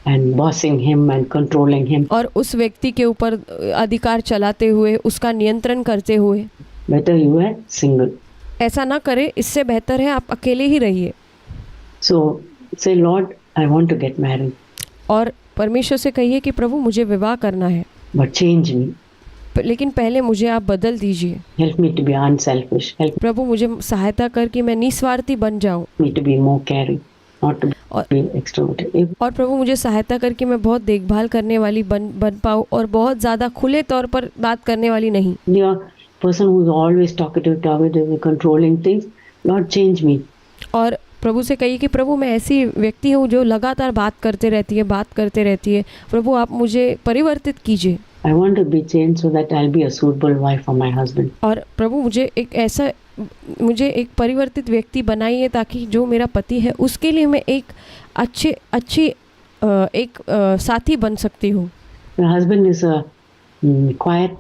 Speaker 1: And bossing him and controlling him.
Speaker 2: और उस व्यक्ति के ऊपर अधिकार चलाते हुए, उसका नियंत्रण करते हुए।
Speaker 1: Better you are single.
Speaker 2: ऐसा ना करें, इससे बेहतर है आप अकेले ही रहिए।
Speaker 1: So say, Lord, I want to get married.
Speaker 2: और परमेश्वर से कहिए कि प्रभु मुझे विवाह करना है,
Speaker 1: But change me.
Speaker 2: लेकिन पहले मुझे आप बदल दीजिए।
Speaker 1: Help me to be unselfish. Help
Speaker 2: प्रभु मुझे सहायता कर कि मैं निस्वार्थी बन जाऊं।
Speaker 1: me to be more caring, not to be extroverted.
Speaker 2: और प्रभु मुझे सहायता कर कि मैं बहुत देखभाल करने वाली बन पाऊँ और बहुत ज़्यादा खुले तौर पर बात करने वाली नहीं।
Speaker 1: You're a person who's always talkative, controlling things. Lord, change me.
Speaker 2: और प्रभु से कहिए कि प्रभु मैं ऐसी व्यक्ति हूँ जो लगातार बात करते रहती है। प्रभु आप मुझे परिवर्तित कीजिए।
Speaker 1: I want to be changed so that I'll be a suitable wife for my husband.
Speaker 2: और प्रभु मुझे एक परिवर्तित व्यक्ति बनाइए ताकि जो मेरा पति है उसके लिए मैं एक अच्छी साथी बन सकती हूँ।
Speaker 1: Your husband is a quiet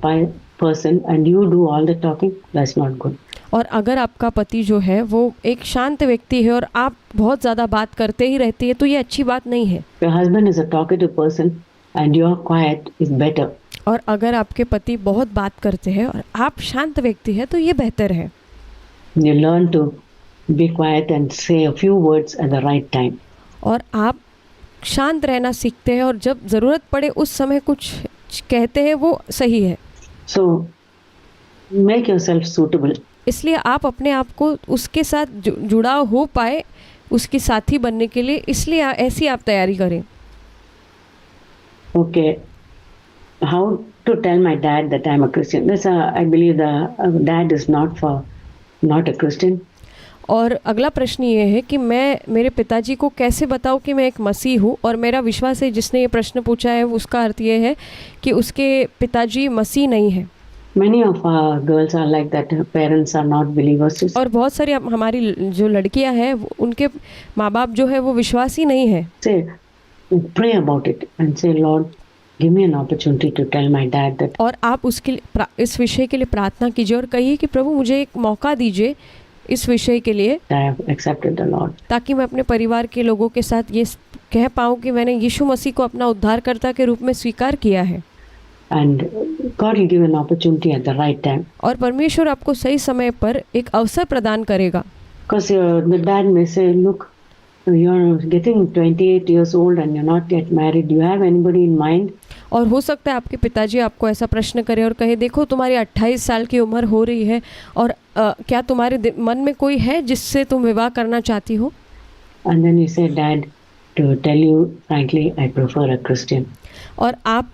Speaker 1: person and you do all the talking. That's not good.
Speaker 2: और अगर आपका पति जो है वो एक शांत व्यक्ति है और आप बहुत ज़्यादा बात करते ही रहती है तो ये अच्छी बात नहीं है।
Speaker 1: Your husband is a talkative person and you're quiet is better.
Speaker 2: और अगर आपके पति बहुत बात करते हैं और आप शांत व्यक्ति है तो ये बेहतर है।
Speaker 1: You learn to be quiet and say a few words at the right time.
Speaker 2: और आप शांत रहना सीखते हैं और जब ज़रूरत पड़े उस समय कुछ कहते हैं वो सही है।
Speaker 1: So make yourself suitable.
Speaker 2: इसलिए आप अपने आप को उसके साथ जुड़ाव हो पाए, उसकी साथी बनने के लिए, इसलिए ऐसी आप तैयारी करें।
Speaker 1: Okay. How to tell my dad that I'm a Christian? I believe the dad is not a Christian.
Speaker 2: और अगला प्रश्न ये है कि मैं मेरे पिताजी को कैसे बताऊं कि मैं एक मसीह हूँ, और मेरा विश्वास है जिसने ये प्रश्न पूछा है उसका अर्थ ये है कि उसके पिताजी मसीह नहीं है।
Speaker 1: Many of our girls are like that. Her parents are not believers.
Speaker 2: और बहुत सारी हमारी जो लड़कियां हैं उनके माँ बाप जो है वो विश्वासी नहीं है।
Speaker 1: Say, pray about it and say, Lord, give me an opportunity to tell my dad that.
Speaker 2: और आप इस विषय के लिए प्रार्थना कीजिए और कहिए कि प्रभु मुझे एक मौका दीजिए इस विषय के लिए,
Speaker 1: I have accepted the Lord.
Speaker 2: ताकि मैं अपने परिवार के लोगों के साथ ये कह पाऊँ कि मैंने यीशु मसीह को अपना उद्धारकर्ता के रूप में स्वीकार किया है।
Speaker 1: And God will give an opportunity at the right time.
Speaker 2: और परमेश्वर आपको सही समय पर एक अवसर प्रदान करेगा।
Speaker 1: Because the dad may say, look, you're getting 28 years old and you're not yet married. Do you have anybody in mind?
Speaker 2: और हो सकता है आपके पिताजी आपको ऐसा प्रश्न करें और कहे, देखो तुम्हारी 28 साल की उम्र हो रही है और क्या तुम्हारे मन में कोई है जिससे तुम विवाह करना चाहती हो?
Speaker 1: And then you say, Dad, to tell you frankly, I prefer a Christian.
Speaker 2: और आप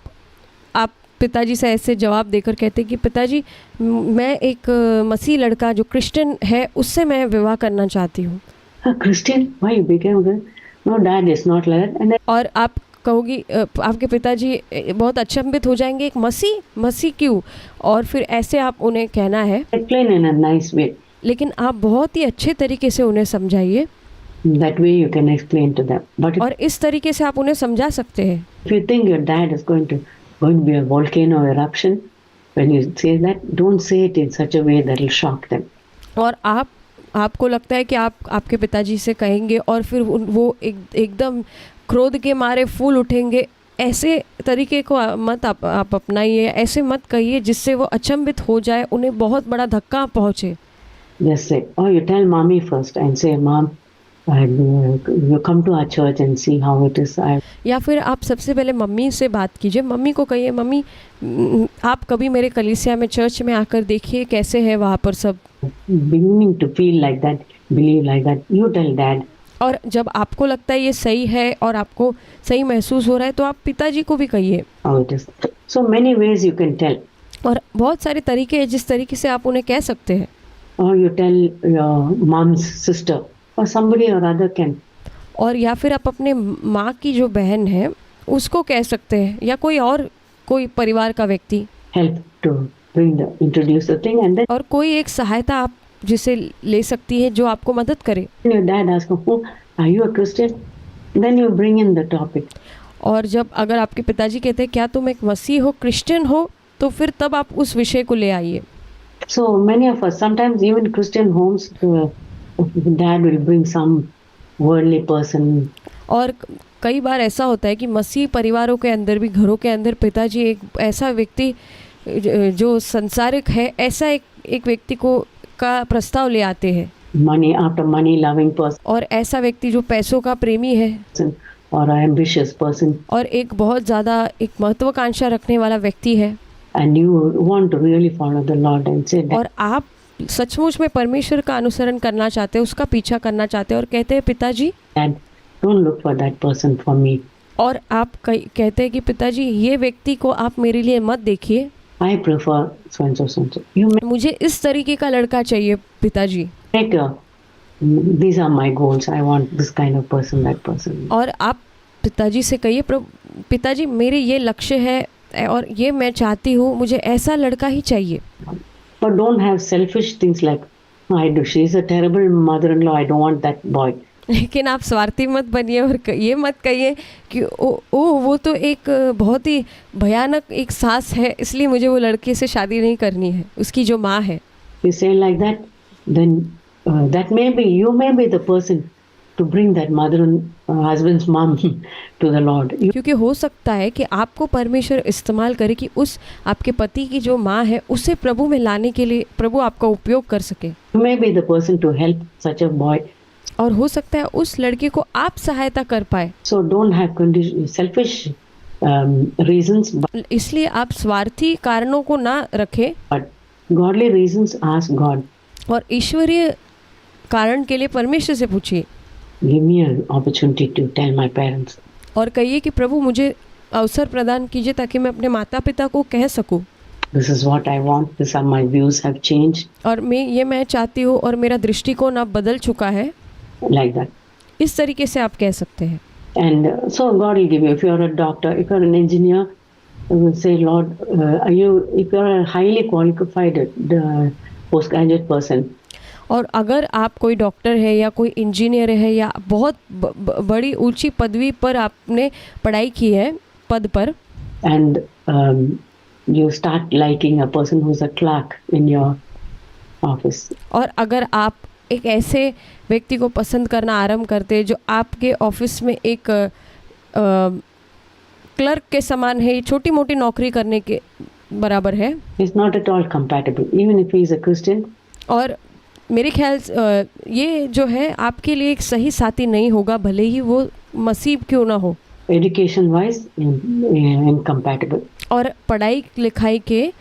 Speaker 2: पिताजी से ऐसे जवाब देकर कहते कि पिताजी मैं एक मसीह लड़का जो क्रिश्चियन है उससे मैं विवाह करना चाहती हूँ।
Speaker 1: A Christian? Why you became a? No, Dad is not like that. And then
Speaker 2: और आप कहोगी आपके पिताजी बहुत अचंभित हो जाएंगे, एक मसीह क्यों? और फिर ऐसे आप उन्हें कहना है,
Speaker 1: explain in a nice way.
Speaker 2: लेकिन आप बहुत ही अच्छे तरीके से उन्हें समझाइए
Speaker 1: That way you can explain to them. But
Speaker 2: और इस तरीके से आप उन्हें समझा सकते हैं।
Speaker 1: if you think your dad is going to be a volcano eruption, when you say that, don't say it in such a way that will shock them.
Speaker 2: और आपको लगता है कि आपके पिताजी से कहेंगे और फिर वो एकदम क्रोध के मारे फूल उठेंगे, ऐसे तरीके को मत आप अपनाइए, ऐसे मत कहिए जिससे वो अचंभित हो जाए, उन्हें बहुत बड़ा धक्का पहुँचे।
Speaker 1: Just say, or you tell mommy first and say, Mom, you come to our church and see how it is.
Speaker 2: या फिर आप सबसे पहले मम्मी से बात कीजिए, मम्मी को कहिए, मम्मी आप कभी मेरे कलीसिया में चर्च में आकर देखिए कैसे है वहाँ पर सब।
Speaker 1: Beginning to feel like that, believe like that, you tell dad.
Speaker 2: और जब आपको लगता है ये सही है और आपको सही महसूस हो रहा है तो आप पिताजी को भी कहिए।
Speaker 1: How it is. So many ways you can tell.
Speaker 2: और बहुत सारे तरीके हैं जिस तरीके से आप उन्हें कह सकते हैं।
Speaker 1: Or you tell your mom's sister or somebody or other can.
Speaker 2: और या फिर आप अपने माँ की जो बहन है उसको कह सकते हैं या कोई परिवार का व्यक्ति
Speaker 1: Help to introduce the thing and then
Speaker 2: और कोई एक सहायता आप जिसे ले सकती है जो आपको मदद करे।
Speaker 1: your dad asks, oh, are you a Christian? Then you bring in the topic.
Speaker 2: और जब अगर आपके पिताजी कहते हैं क्या तुम एक मसीह हो, क्रिश्चियन हो, तो फिर तब आप उस विषय को ले आइए।
Speaker 1: So many of us, sometimes even Christian homes, dad will bring some worldly person.
Speaker 2: और कई बार ऐसा होता है कि मसीह परिवारों के अंदर भी, घरों के अंदर पिताजी एक ऐसा व्यक्ति जो संसारिक है, ऐसा एक व्यक्ति का प्रस्ताव ले आते हैं।
Speaker 1: After money loving person.
Speaker 2: और ऐसा व्यक्ति जो पैसों का प्रेमी है
Speaker 1: or an ambitious person.
Speaker 2: और एक बहुत ज़्यादा एक महत्वाकांक्षा रखने वाला व्यक्ति है।
Speaker 1: And you want to really follow the Lord and say that.
Speaker 2: और आप सचमुच में परमेश्वर का अनुसरण करना चाहते हैं, उसका पीछा करना चाहते हैं और कहते हैं पिताजी
Speaker 1: Dad, don't look for that person for me.
Speaker 2: और आप कहते हैं कि पिताजी ये व्यक्ति को आप मेरे लिए मत देखिए,
Speaker 1: I prefer so and so so and so. You
Speaker 2: मुझे इस तरीके का लड़का चाहिए पिताजी।
Speaker 1: make these are my goals. I want this kind of person, that person.
Speaker 2: और आप पिताजी से कहिए पिताजी मेरे ये लक्ष्य है और ये मैं चाहती हूँ, मुझे ऐसा लड़का ही चाहिए।
Speaker 1: But don't have selfish things like, she is a terrible mother-in-law, I don't want that boy.
Speaker 2: लेकिन आप स्वार्थी मत बनिए और ये मत कहिए कि वो तो एक बहुत ही भयानक एक सास है, इसलिए मुझे वो लड़के से शादी नहीं करनी है, उसकी जो माँ है।
Speaker 1: You say like that, then that you may be the person to bring that mother and husband's mom to the Lord.
Speaker 2: क्योंकि हो सकता है कि आपको परमेश्वर इस्तेमाल करे कि उस आपके पति की जो माँ है उसे प्रभु में लाने के लिए प्रभु आपका उपयोग कर सके।
Speaker 1: You may be the person to help such a boy.
Speaker 2: और हो सकता है उस लड़के को आप सहायता कर पाए।
Speaker 1: So don't have selfish reasons.
Speaker 2: इसलिए आप स्वार्थी कारणों को ना रखें,
Speaker 1: But godly reasons ask God.
Speaker 2: और ईश्वरीय कारण के लिए परमेश्वर से पूछिए।
Speaker 1: Give me an opportunity to tell my parents.
Speaker 2: और कहिए कि प्रभु मुझे अवसर प्रदान कीजिए ताकि मैं अपने माता पिता को कह सकूं।
Speaker 1: This is what I want. These are my views have changed.
Speaker 2: और मैं चाहती हूँ और मेरा दृष्टिकोण अब बदल चुका है।
Speaker 1: Like that.
Speaker 2: इस तरीके से आप कह सकते हैं।
Speaker 1: And so God will give you. If you are a doctor, if you are an engineer, you will say, Lord, if you are a highly qualified postgraduate person.
Speaker 2: और अगर आप कोई डॉक्टर है या कोई इंजीनियर है या बहुत बड़ी ऊंची पदवी पर आपने पढ़ाई की है पद पर,
Speaker 1: and you start liking a person who's a clerk in your office.
Speaker 2: और अगर आप एक ऐसे व्यक्ति को पसंद करना आरंभ करते हैं जो आपके ऑफिस में एक क्लर्क के समान है, छोटी मोटी नौकरी करने के बराबर है।
Speaker 1: It's not at all compatible, even if he is a Christian.
Speaker 2: और मेरे ख्याल ये जो है आपके लिए एक सही साथी नहीं होगा, भले ही वो मसीह क्यों ना हो।
Speaker 1: Education wise, incompatible.
Speaker 2: और पढ़ाई लिखाई के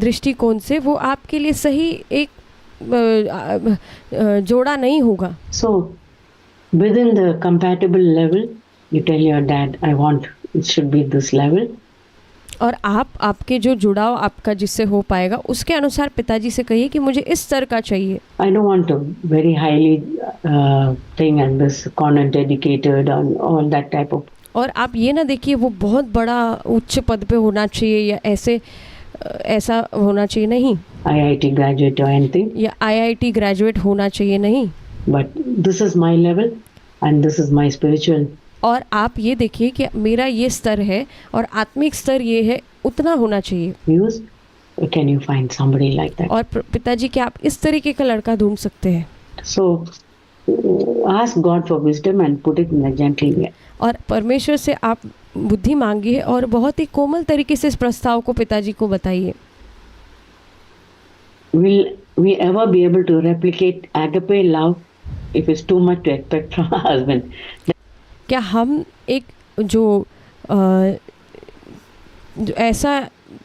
Speaker 2: दृष्टिकोण से वो आपके लिए सही एक जोड़ा नहीं होगा।
Speaker 1: So within the compatible level, you tell your dad, I want it should be this level.
Speaker 2: और आप आपके जो जुड़ाव आपका जिससे हो पाएगा उसके अनुसार पिताजी से कहिए कि मुझे इस स्तर का चाहिए.
Speaker 1: I don't want a very highly thing and this convent educated and all that type of.
Speaker 2: और आप ये ना देखिए वो बहुत बड़ा उच्च पद पे होना चाहिए या ऐसा होना चाहिए नहीं,
Speaker 1: IIT graduate or anything.
Speaker 2: या IIT ग्रेजुएट होना चाहिए नहीं.
Speaker 1: But this is my level and this is my spiritual.
Speaker 2: और आप ये देखिए कि मेरा ये स्तर है और आत्मिक स्तर ये है, उतना होना चाहिए.
Speaker 1: Views. Can you find somebody like that?
Speaker 2: और पिताजी क्या आप इस तरीके का लड़का ढूंढ सकते हैं.
Speaker 1: So ask God for wisdom and put it in a gentle way.
Speaker 2: और परमेश्वर से आप बुद्धि मांगिए और बहुत ही कोमल तरीके से इस प्रस्ताव को पिताजी को बताइए.
Speaker 1: Will we ever be able to replicate agape love if it's too much to expect from a husband?
Speaker 2: क्या हम एक ऐसा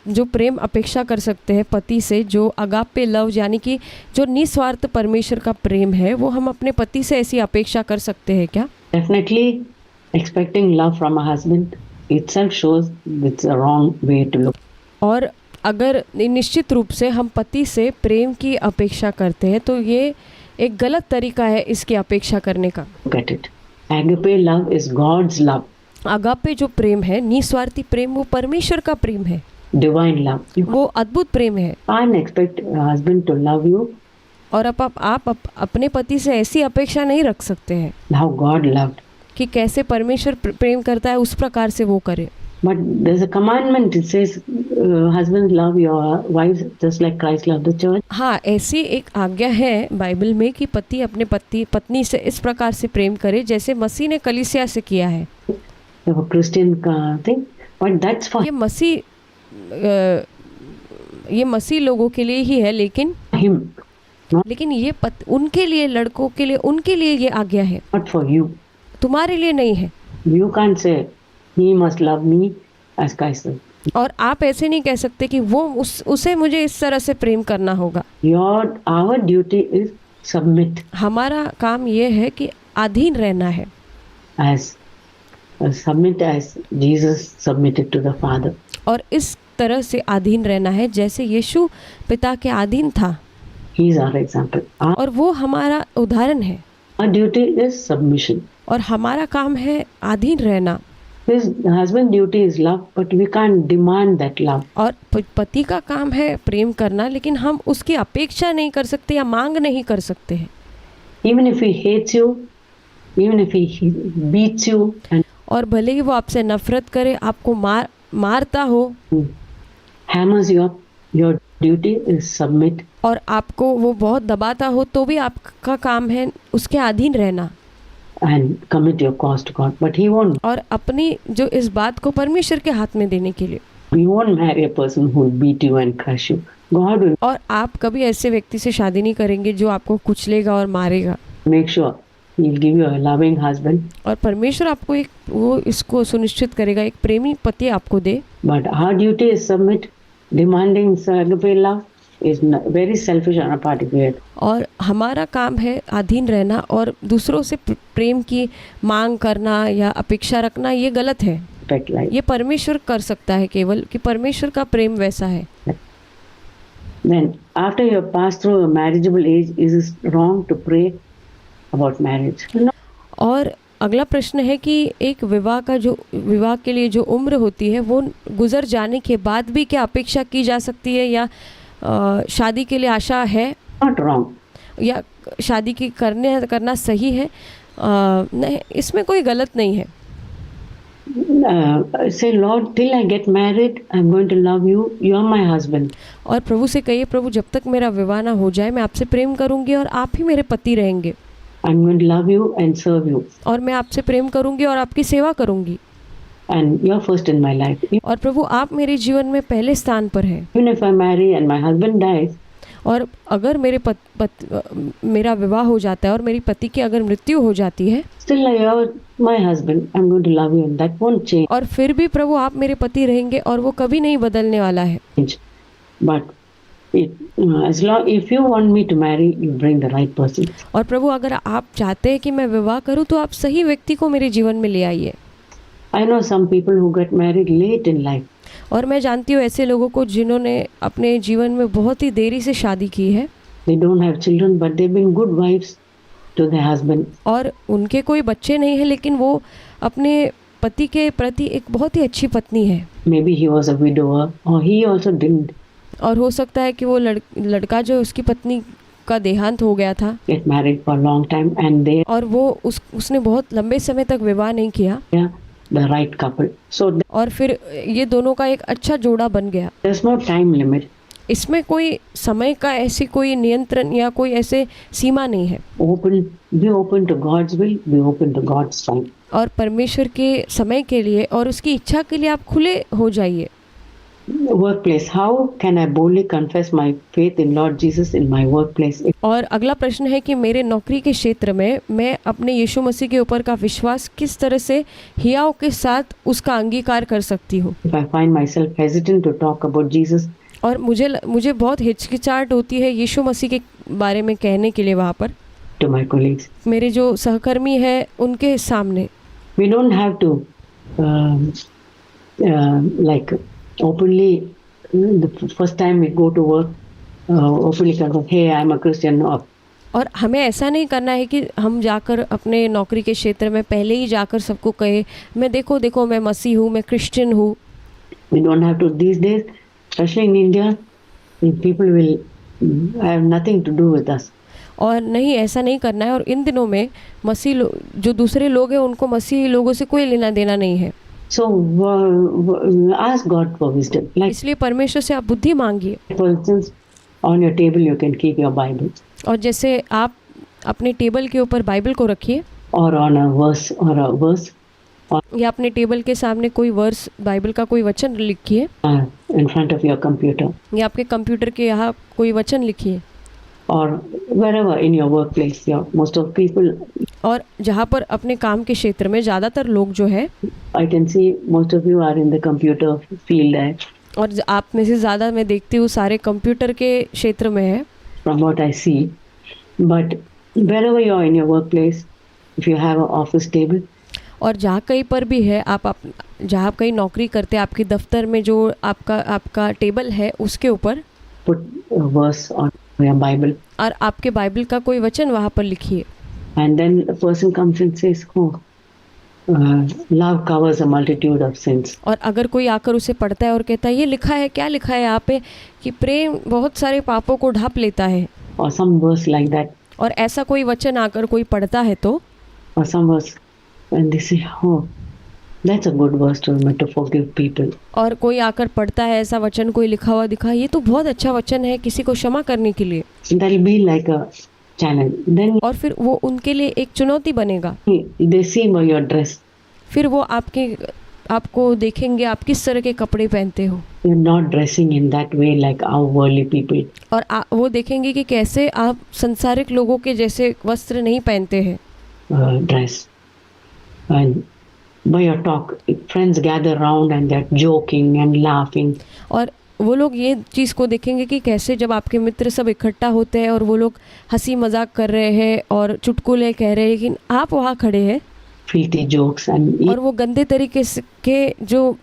Speaker 2: जो प्रेम अपेक्षा कर सकते हैं पति से, जो अगापे लव यानी कि जो निस्वार्थ परमेश्वर का प्रेम है, वो हम अपने पति से ऐसी अपेक्षा कर सकते हैं क्या?
Speaker 1: Definitely expecting love from a husband itself shows it's a wrong way to look.
Speaker 2: और अगर निश्चित रूप से हम पति से प्रेम की अपेक्षा करते हैं तो ये एक गलत तरीका है इसकी अपेक्षा करने का.
Speaker 1: Look at it. Agape love is God's love.
Speaker 2: Agape जो प्रेम है, निस्वार्थी प्रेम, वो परमेश्वर का प्रेम है,
Speaker 1: Divine love. You
Speaker 2: वो अद्भुत प्रेम है.
Speaker 1: can't expect a husband to love you
Speaker 2: और आप अपने पति से ऐसी अपेक्षा नहीं रख सकते हैं
Speaker 1: how God loved.
Speaker 2: कि कैसे परमेश्वर प्रेम करता है उस प्रकार से वो करे.
Speaker 1: But there's a commandment. It says, husbands love your wives just like Christ loved the church.
Speaker 2: हाँ, ऐसी एक आज्ञा है बाइबल में कि पति अपने पत्नी से इस प्रकार से प्रेम करे जैसे मसीह ने कलीसिया से किया है.
Speaker 1: A Christian thing, but that's for
Speaker 2: ये मसीह लोगों के लिए ही है,
Speaker 1: him,
Speaker 2: लेकिन ये उनके लिए, लड़कों के लिए, उनके लिए ये आज्ञा है,
Speaker 1: not for you.
Speaker 2: तुम्हारे लिए नहीं है.
Speaker 1: You can't say he must love me as Christ loved.
Speaker 2: और आप ऐसे नहीं कह सकते कि वो उसे मुझे इस तरह से प्रेम करना होगा.
Speaker 1: Our duty is submit.
Speaker 2: हमारा काम ये है कि अधीन रहना है.
Speaker 1: Submit as Jesus submitted to the Father.
Speaker 2: और इस तरह से अधीन रहना है जैसे यीशु पिता के अधीन था.
Speaker 1: He is our example.
Speaker 2: और वो हमारा उदाहरण है.
Speaker 1: Our duty is submission.
Speaker 2: और हमारा काम है अधीन रहना.
Speaker 1: His husband duty is love, but we can't demand that love.
Speaker 2: और पति का काम है प्रेम करना, लेकिन हम उसकी अपेक्षा नहीं कर सकते या मांग नहीं कर सकते हैं.
Speaker 1: Even if he hates you, even if he beats you, and
Speaker 2: और भले ही वो आपसे नफरत करे, आपको मारता हो,
Speaker 1: hammers you up, your duty is submit.
Speaker 2: और आपको वो बहुत दबाता हो, तो भी आपका काम है उसके अधीन रहना.
Speaker 1: And commit your cause to God, but he won't.
Speaker 2: और अपनी जो इस बात को परमेश्वर के हाथ में देने के लिए.
Speaker 1: We won't marry a person who will beat you and crush you. God will.
Speaker 2: और आप कभी ऐसे व्यक्ति से शादी नहीं करेंगे जो आपको कुचलेगा और मारेगा.
Speaker 1: Make sure he'll give you a loving husband.
Speaker 2: और परमेश्वर आपको इसको सुनिश्चित करेगा, एक प्रेमी पति आपको दे.
Speaker 1: But our duty is submit. Demanding agape love is very selfish on our part of it.
Speaker 2: और हमारा काम है अधीन रहना, और दूसरों से प्रेम की मांग करना या अपेक्षा रखना ये गलत है. ये परमेश्वर कर सकता है केवल, कि परमेश्वर का प्रेम वैसा है.
Speaker 1: Then after you have passed through a marriageable age, is it wrong to pray about marriage? No.
Speaker 2: और अगला प्रश्न है कि एक विवाह के लिए जो उम्र होती है वो गुजर जाने के बाद भी क्या अपेक्षा की जा सकती है, या शादी के लिए आशा है?
Speaker 1: Not wrong.
Speaker 2: या शादी की करना सही है? नहीं, इसमें कोई गलत नहीं है.
Speaker 1: Say, Lord, till I get married, I'm going to love you. You are my husband.
Speaker 2: और प्रभु से कहिए, प्रभु जब तक मेरा विवाह ना हो जाए मैं आपसे प्रेम करूंगी और आप ही मेरे पति रहेंगे.
Speaker 1: I'm going to love you and serve you.
Speaker 2: और मैं आपसे प्रेम करूंगी और आपकी सेवा करूंगी.
Speaker 1: And you're first in my life.
Speaker 2: और प्रभु आप मेरे जीवन में पहले स्थान पर हैं.
Speaker 1: Even if I marry and my husband dies,
Speaker 2: और अगर मेरा विवाह हो जाता है और मेरी पति की अगर मृत्यु हो जाती है,
Speaker 1: still you're my husband. I'm going to love you and that won't change.
Speaker 2: और फिर भी प्रभु आप मेरे पति रहेंगे और वो कभी नहीं बदलने वाला है.
Speaker 1: But as long if you want me to marry, you bring the right person.
Speaker 2: और प्रभु अगर आप चाहते हैं कि मैं विवाह करूं तो आप सही व्यक्ति को मेरे जीवन में ले आइए.
Speaker 1: I know some people who get married late in life.
Speaker 2: और मैं जानती हूँ ऐसे लोगों को जिन्होंने अपने जीवन में बहुत ही देरी से शादी की है
Speaker 1: They don't have children, but they've been good wives to their husband.
Speaker 2: और उनके कोई बच्चे नहीं हैं, लेकिन वो अपने पति के प्रति एक बहुत ही अच्छी पत्नी है।
Speaker 1: Maybe he was a widower, or he also didn't
Speaker 2: और हो सकता है कि वो लड़का जो उसकी पत्नी का देहांत हो गया था
Speaker 1: get married for a long time, and they
Speaker 2: और वो उसने बहुत लंबे समय तक विवाह नहीं किया
Speaker 1: are the right couple. So
Speaker 2: और फिर ये दोनों का एक अच्छा जोड़ा बन गया।
Speaker 1: there's no time limit.
Speaker 2: इसमें कोई समय का ऐसी कोई नियंत्रण या कोई ऐसे सीमा नहीं है।
Speaker 1: Be open to God's will, be open to God's time.
Speaker 2: और परमेश्वर के समय के लिए और उसकी इच्छा के लिए आप खुले हो जाइए।
Speaker 1: Workplace. How can I boldly confess my faith in Lord Jesus in my workplace?
Speaker 2: और अगला प्रश्न है कि मेरे नौकरी के क्षेत्र में मैं अपने यीशु मसीह के ऊपर का विश्वास किस तरह से हियाव के साथ उसका अंगीकार कर सकती हूँ।
Speaker 1: If I find myself hesitant to talk about Jesus,
Speaker 2: और मुझे बहुत हिचकिचाहट होती है यीशु मसीह के बारे में कहने के लिए वहाँ पर
Speaker 1: to my colleagues,
Speaker 2: मेरे जो सहकर्मी हैं उनके सामने।
Speaker 1: we don't have to like openly the first time we go to work openly confess, hey, I'm a Christian. Or
Speaker 2: और हमें ऐसा नहीं करना है कि हम जाकर अपने नौकरी के क्षेत्र में पहले ही जाकर सबको कहे मैं देखो मैं मसीह हूँ, मैं क्रिश्चियन हूँ।
Speaker 1: we don't have to these days, especially in India, people will have nothing to do with us.
Speaker 2: और नहीं, ऐसा नहीं करना है। और इन दिनों में मसीह जो दूसरे लोग हैं उनको मसीही लोगों से कोई लेना देना नहीं है।
Speaker 1: So ask God for wisdom. Like
Speaker 2: इसलिए परमेश्वर से आप बुद्धि मांगिए।
Speaker 1: for instance, on your table you can keep your Bible,
Speaker 2: और जैसे आप अपने टेबल के ऊपर बाइबल को रखिए
Speaker 1: or on a verse
Speaker 2: या अपने टेबल के सामने कोई वर्स बाइबल का कोई वचन लिखिए
Speaker 1: in front of your computer,
Speaker 2: या आपके कंप्यूटर के यहाँ कोई वचन लिखिए।
Speaker 1: or wherever in your workplace. Most of people,
Speaker 2: और जहाँ पर अपने काम के क्षेत्र में ज़्यादातर लोग जो है,
Speaker 1: I can see most of you are in the computer field.
Speaker 2: और आप में से ज़्यादा मैं देखती हूँ सारे कंप्यूटर के क्षेत्र में है।
Speaker 1: From what I see, but wherever you are in your workplace, if you have an office table,
Speaker 2: और जहाँ कहीं पर भी है जहाँ आप कहीं नौकरी करते हैं, आपके दफ्तर में जो आपका टेबल है उसके ऊपर
Speaker 1: put a verse on your Bible,
Speaker 2: और आपके बाइबल का कोई वचन वहाँ पर लिखिए।
Speaker 1: and then a person comes and says, "Oh, love covers a multitude of sins."
Speaker 2: और अगर कोई आकर उसे पढ़ता है और कहता है ये लिखा है, क्या लिखा है यहाँ पे कि प्रेम बहुत सारे पापों को ढांप लेता है,
Speaker 1: Or some verse like that,
Speaker 2: और ऐसा कोई वचन आकर कोई पढ़ता है तो,
Speaker 1: or some verse, and they say, "Oh, that's a good verse to forgive people."
Speaker 2: और कोई आकर पढ़ता है ऐसा वचन, कोई लिखा हुआ दिखा, ये तो बहुत अच्छा वचन है किसी को क्षमा करने के लिए।
Speaker 1: That'll be like a challenge. Then
Speaker 2: और फिर वो उनके लिए एक चुनौती बनेगा।
Speaker 1: they see by your dress,
Speaker 2: फिर वो आपको देखेंगे आप किस तरह के कपड़े पहनते हो,
Speaker 1: you're not dressing in that way like our worldly people.
Speaker 2: और वो देखेंगे कि कैसे आप संसारिक लोगों के जैसे वस्त्र नहीं पहनते हैं।
Speaker 1: Dress, and by your talk, friends gather around and they're joking and laughing.
Speaker 2: और वो लोग ये चीज़ को देखेंगे कि कैसे जब आपके मित्र सब इकट्ठा होते हैं और वो लोग हंसी मजाक कर रहे हैं और चुटकुले कह रहे हैं, लेकिन आप वहाँ खड़े हैं
Speaker 1: Filthy jokes and
Speaker 2: और वो गंदे तरीके से के जो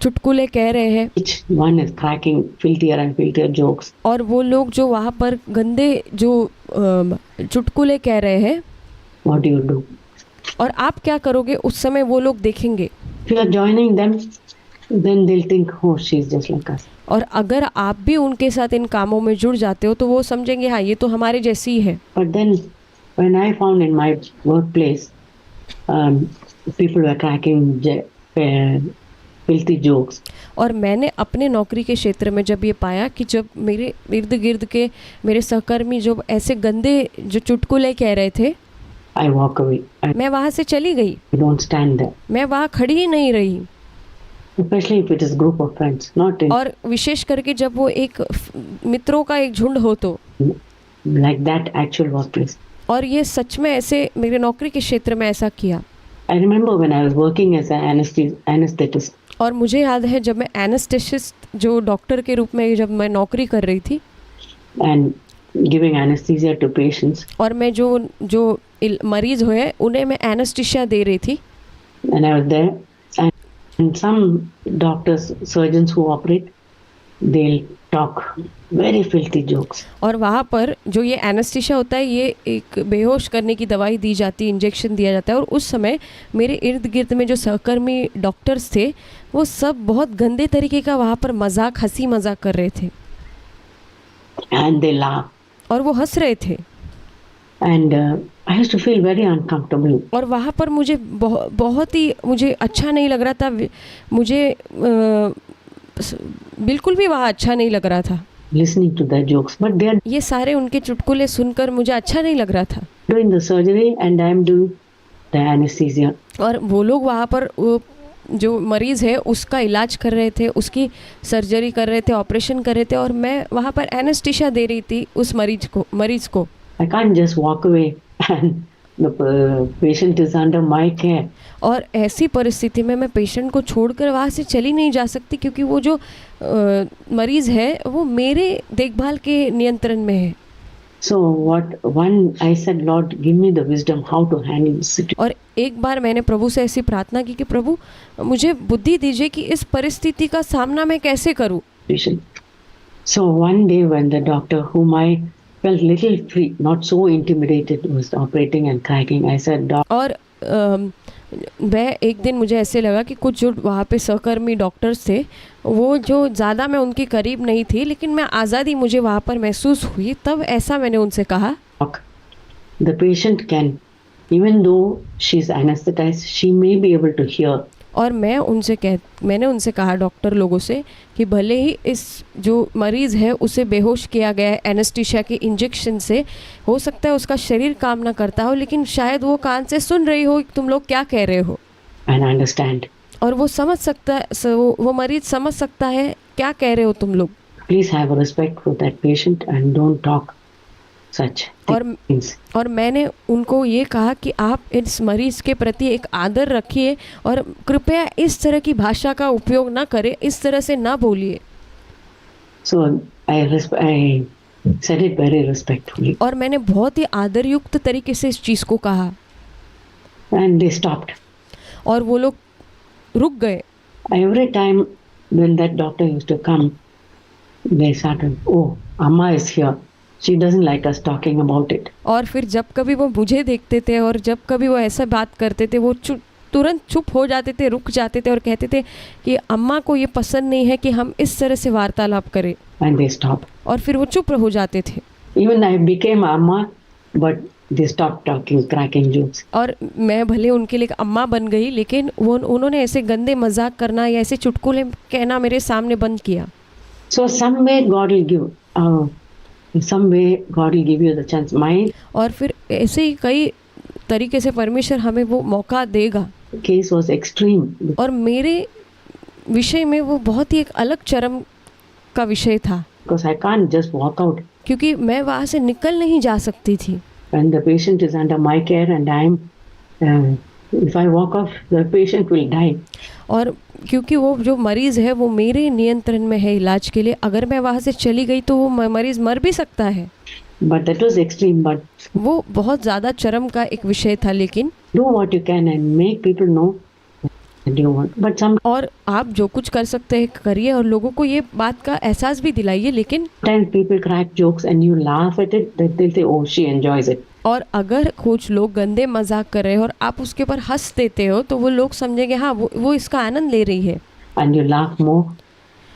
Speaker 2: चुटकुले कह रहे हैं,
Speaker 1: each one is cracking filthier and filthier jokes.
Speaker 2: और वो लोग जो वहाँ पर गंदे जो चुटकुले कह रहे हैं,
Speaker 1: What do you do?
Speaker 2: और आप क्या करोगे उस समय वो लोग देखेंगे।
Speaker 1: If you are joining them, then they'll think, oh, she's just like us.
Speaker 2: और अगर आप भी उनके साथ इन कामों में जुड़ जाते हो तो वो समझेंगे हाँ ये तो हमारे जैसी ही है।
Speaker 1: But then when I found in my workplace, people were cracking filthy jokes.
Speaker 2: और मैंने अपने नौकरी के क्षेत्र में जब ये पाया कि जब मेरे इर्द गिर्द के मेरे सहकर्मी जो ऐसे गंदे जो चुटकुले कह रहे थे,
Speaker 1: I walk away. I
Speaker 2: मैं वहाँ से चली गई,
Speaker 1: don't stand there.
Speaker 2: मैं वहाँ खड़ी ही नहीं रही।
Speaker 1: Especially if it is group of friends, not in
Speaker 2: और विशेष करके जब वो एक मित्रों का एक झुंड हो तो,
Speaker 1: like that actual workplace.
Speaker 2: और ये सच में ऐसे मेरे नौकरी के क्षेत्र में ऐसा किया।
Speaker 1: I remember when I was working as an anesthetist.
Speaker 2: और मुझे याद है जब मैं एनेस्थेसिस्ट जो डॉक्टर के रूप में जब मैं नौकरी कर रही थी
Speaker 1: And giving anesthesia to patients.
Speaker 2: और मैं जो मरीज हुए उन्हें मैं एनेस्थीसिया दे रही थी,
Speaker 1: and I was there. And some doctors, surgeons who operate, they'll talk very filthy jokes.
Speaker 2: और वहाँ पर जो ये एनेस्थीसिया होता है, ये एक बेहोश करने की दवाई दी जाती है, इंजेक्शन दिया जाता है। और उस समय मेरे इर्द गिर्द में जो सहकर्मी डॉक्टर्स थे, वो सब बहुत गंदे तरीके का वहाँ पर मजाक, हंसी मजाक कर रहे थे
Speaker 1: And they laugh.
Speaker 2: और वो हंस रहे थे।
Speaker 1: And I used to feel very uncomfortable.
Speaker 2: और वहाँ पर मुझे बहुत ही मुझे अच्छा नहीं लग रहा था। मुझे बिल्कुल भी वहाँ अच्छा नहीं लग रहा था
Speaker 1: Listening to their jokes, but they are
Speaker 2: ये सारे उनके चुटकुले सुनकर मुझे अच्छा नहीं लग रहा था।
Speaker 1: doing the surgery and I am doing the anesthesia.
Speaker 2: और वो लोग वहाँ पर जो मरीज़ है उसका इलाज कर रहे थे, उसकी सर्जरी कर रहे थे, ऑपरेशन कर रहे थे, और मैं वहाँ पर एनेस्थीसिया दे रही थी उस मरीज़ को।
Speaker 1: I can't just walk away and the patient is under my care.
Speaker 2: और ऐसी परिस्थिति में मैं पेशेंट को छोड़कर वहाँ से चली नहीं जा सकती, क्योंकि वो जो मरीज़ है वो मेरे देखभाल के नियंत्रण में है।
Speaker 1: So I said, Lord, give me the wisdom how to handle this situation.
Speaker 2: और एक बार मैंने प्रभु से ऐसी प्रार्थना की कि प्रभु मुझे बुद्धि दीजिए कि इस परिस्थिति का सामना मैं कैसे करूं।
Speaker 1: So one day when the doctor, whom I felt little free, not so intimidated, was operating and cracking, I said,
Speaker 2: और मैं एक दिन मुझे ऐसे लगा कि कुछ जो वहाँ पे सहकर्मी डॉक्टर्स थे, वो जो ज़्यादा मैं उनके करीब नहीं थी, लेकिन मैं आज़ादी मुझे वहाँ पर महसूस हुई, तब ऐसा मैंने उनसे कहा,
Speaker 1: the patient can, even though she is anesthetized, she may be able to hear.
Speaker 2: और मैंने उनसे कहा डॉक्टर लोगों से कि भले ही इस जो मरीज़ है उसे बेहोश किया गया है एनेस्थीसिया के इंजेक्शन से, हो सकता है उसका शरीर काम ना करता हो, लेकिन शायद वो कान से सुन रही हो तुम लोग क्या कह रहे हो,
Speaker 1: and understand.
Speaker 2: और वो समझ सकता है, वो मरीज़ समझ सकता है क्या कह रहे हो तुम लोग।
Speaker 1: Please have respect for that patient and don't talk such things.
Speaker 2: और मैंने उनको ये कहा कि आप इस मरीज़ के प्रति एक आदर रखिए और कृपया इस तरह की भाषा का उपयोग ना करें, इस तरह से ना बोलिए।
Speaker 1: So I said it very respectfully.
Speaker 2: और मैंने बहुत ही आदरयुक्त तरीके से इस चीज़ को कहा।
Speaker 1: And they stopped.
Speaker 2: और वो लोग रुक गए।
Speaker 1: Every time when that doctor used to come, they started, oh, Amma is here. She doesn't like us talking about it.
Speaker 2: और फिर जब कभी वो मुझे देखते थे और जब कभी वो ऐसा बात करते थे, वो तुरंत चुप हो जाते थे, रुक जाते थे और कहते थे कि अम्मा को ये पसंद नहीं है कि हम इस तरह से वार्तालाप करें।
Speaker 1: And they stopped.
Speaker 2: और फिर वो चुप हो जाते थे।
Speaker 1: Even I became Amma, but they stopped talking, cracking jokes.
Speaker 2: और मैं भले उनके लिए अम्मा बन गई, लेकिन उन्होंने ऐसे गंदे मजाक करना या ऐसे चुटकुले कहना मेरे सामने बंद किया।
Speaker 1: So some way God will give you the chance.
Speaker 2: और फिर ऐसे ही कई तरीके से परमेश्वर हमें वो मौका देगा।
Speaker 1: Case was extreme.
Speaker 2: और मेरे विषय में वो बहुत ही एक अलग चरम का विषय था।
Speaker 1: Because I can't just walk out.
Speaker 2: क्योंकि मैं वहाँ से निकल नहीं जा सकती थी।
Speaker 1: When the patient is under my care and if I walk off, the patient will die.
Speaker 2: और क्योंकि वो जो मरीज़ है वो मेरे नियंत्रण में है इलाज के लिए, अगर मैं वहाँ से चली गई तो वो मरीज़ मर भी सकता है।
Speaker 1: But that was extreme. But
Speaker 2: वो बहुत ज़्यादा चरम का एक विषय था, लेकिन
Speaker 1: do what you can and make people know that you want. But
Speaker 2: और आप जो कुछ कर सकते हैं करिए और लोगों को ये बात का एहसास भी दिलाइए। लेकिन
Speaker 1: sometimes people crack jokes and you laugh at it, that they'll say, oh, she enjoys it.
Speaker 2: और अगर कुछ लोग गंदे मजाक कर रहे हैं और आप उसके ऊपर हंस देते हो, तो वो लोग समझेंगे हाँ वो इसका आनंद ले रही है,
Speaker 1: And you laugh more.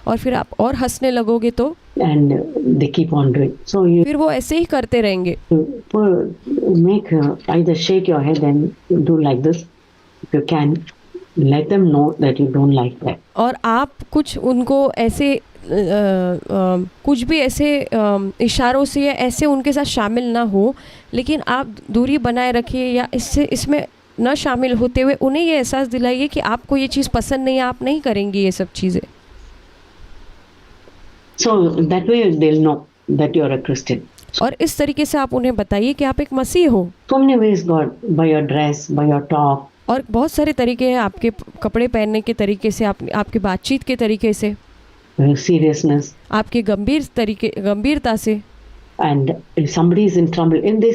Speaker 2: और फिर आप और हंसने लगोगे तो
Speaker 1: And they keep on doing. So you
Speaker 2: फिर वो ऐसे ही करते रहेंगे।
Speaker 1: make either shake your head and do like this. If you can, let them know that you don't like that.
Speaker 2: और आप कुछ उनको ऐसे कुछ भी ऐसे इशारों से या ऐसे उनके साथ शामिल ना हो, लेकिन आप दूरी बनाए रखिए या इसमें न शामिल होते हुए उन्हें ये एहसास दिलाइए कि आपको ये चीज़ पसंद नहीं है, आप नहीं करेंगी ये सब चीज़ें।
Speaker 1: So that way they'll know that you're a Christian.
Speaker 2: और इस तरीके से आप उन्हें बताइए कि आप एक मसीह हो।
Speaker 1: So many ways, God, by your dress, by your talk.
Speaker 2: और बहुत सारे तरीके हैं, आपके कपड़े पहनने के तरीके से, आपके बातचीत के तरीके से,
Speaker 1: seriousness,
Speaker 2: आपके गंभीरता से।
Speaker 1: And if somebody is in trouble, if they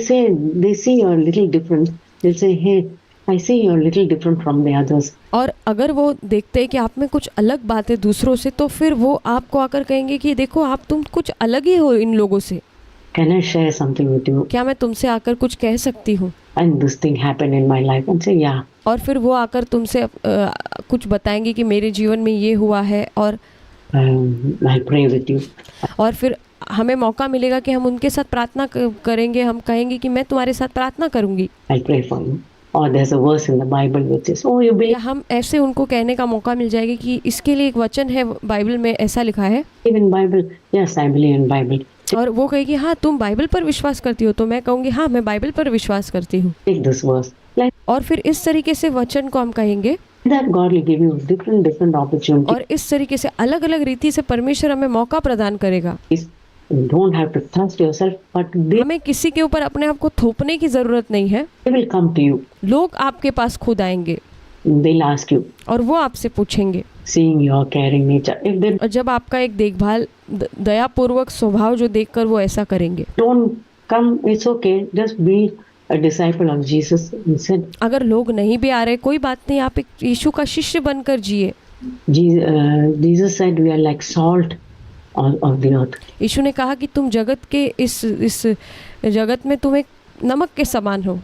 Speaker 1: see you're a little different, they'll say, hey, I see you're a little different from the others.
Speaker 2: और अगर वो देखते हैं कि आप में कुछ अलग बात है दूसरों से, तो फिर वो आपको आकर कहेंगे कि देखो तुम कुछ अलग ही हो इन लोगों से,
Speaker 1: Can I share something with you?
Speaker 2: क्या मैं तुमसे आकर कुछ कह सकती हूँ?
Speaker 1: And this thing happened in my life, and say, yeah,
Speaker 2: और फिर वो आकर तुमसे कुछ बताएंगे कि मेरे जीवन में ये हुआ है, और
Speaker 1: I'll pray with you.
Speaker 2: और फिर हमें मौका मिलेगा कि हम उनके साथ प्रार्थना करेंगे, हम कहेंगे कि मैं तुम्हारे साथ प्रार्थना करूंगी।
Speaker 1: I'll pray for you. Or there's a verse in the Bible which is, oh, you
Speaker 2: या
Speaker 1: believe
Speaker 2: हम ऐसे उनको कहने का मौका मिल जाएगा कि इसके लिए एक वचन है बाइबल में, ऐसा लिखा है,
Speaker 1: in Bible? Yes, I believe in Bible.
Speaker 2: और वो कहेगी हाँ तुम बाइबल पर विश्वास करती हो, तो मैं कहूँगी हाँ मैं बाइबल पर विश्वास करती हूँ।
Speaker 1: Take this verse. Like
Speaker 2: और फिर इस तरीके से वचन को हम कहेंगे,
Speaker 1: that, God will give you different opportunities.
Speaker 2: और इस तरीके से अलग अलग रीति से परमेश्वर हमें मौका प्रदान करेगा।
Speaker 1: You don't have to trust yourself, but they
Speaker 2: हमें किसी के ऊपर अपने आप को थोपने की जरूरत नहीं है।
Speaker 1: will come to you.
Speaker 2: लोग आपके पास खुद आएंगे
Speaker 1: They'll ask you,
Speaker 2: और वो आपसे पूछेंगे,
Speaker 1: seeing your caring nature. If they
Speaker 2: और जब आपका एक देखभाल दयापूर्वक स्वभाव जो देखकर वो ऐसा करेंगे।
Speaker 1: don't come, it's okay. Just be a disciple of Jesus. He said,
Speaker 2: अगर लोग नहीं भी आ रहे, कोई बात नहीं, आप एक यीशु का शिष्य बनकर जिए।
Speaker 1: Jesus said, we are like salt of the earth.
Speaker 2: यीशु ने कहा कि तुम जगत के इस जगत में तुम एक नमक के समान हो।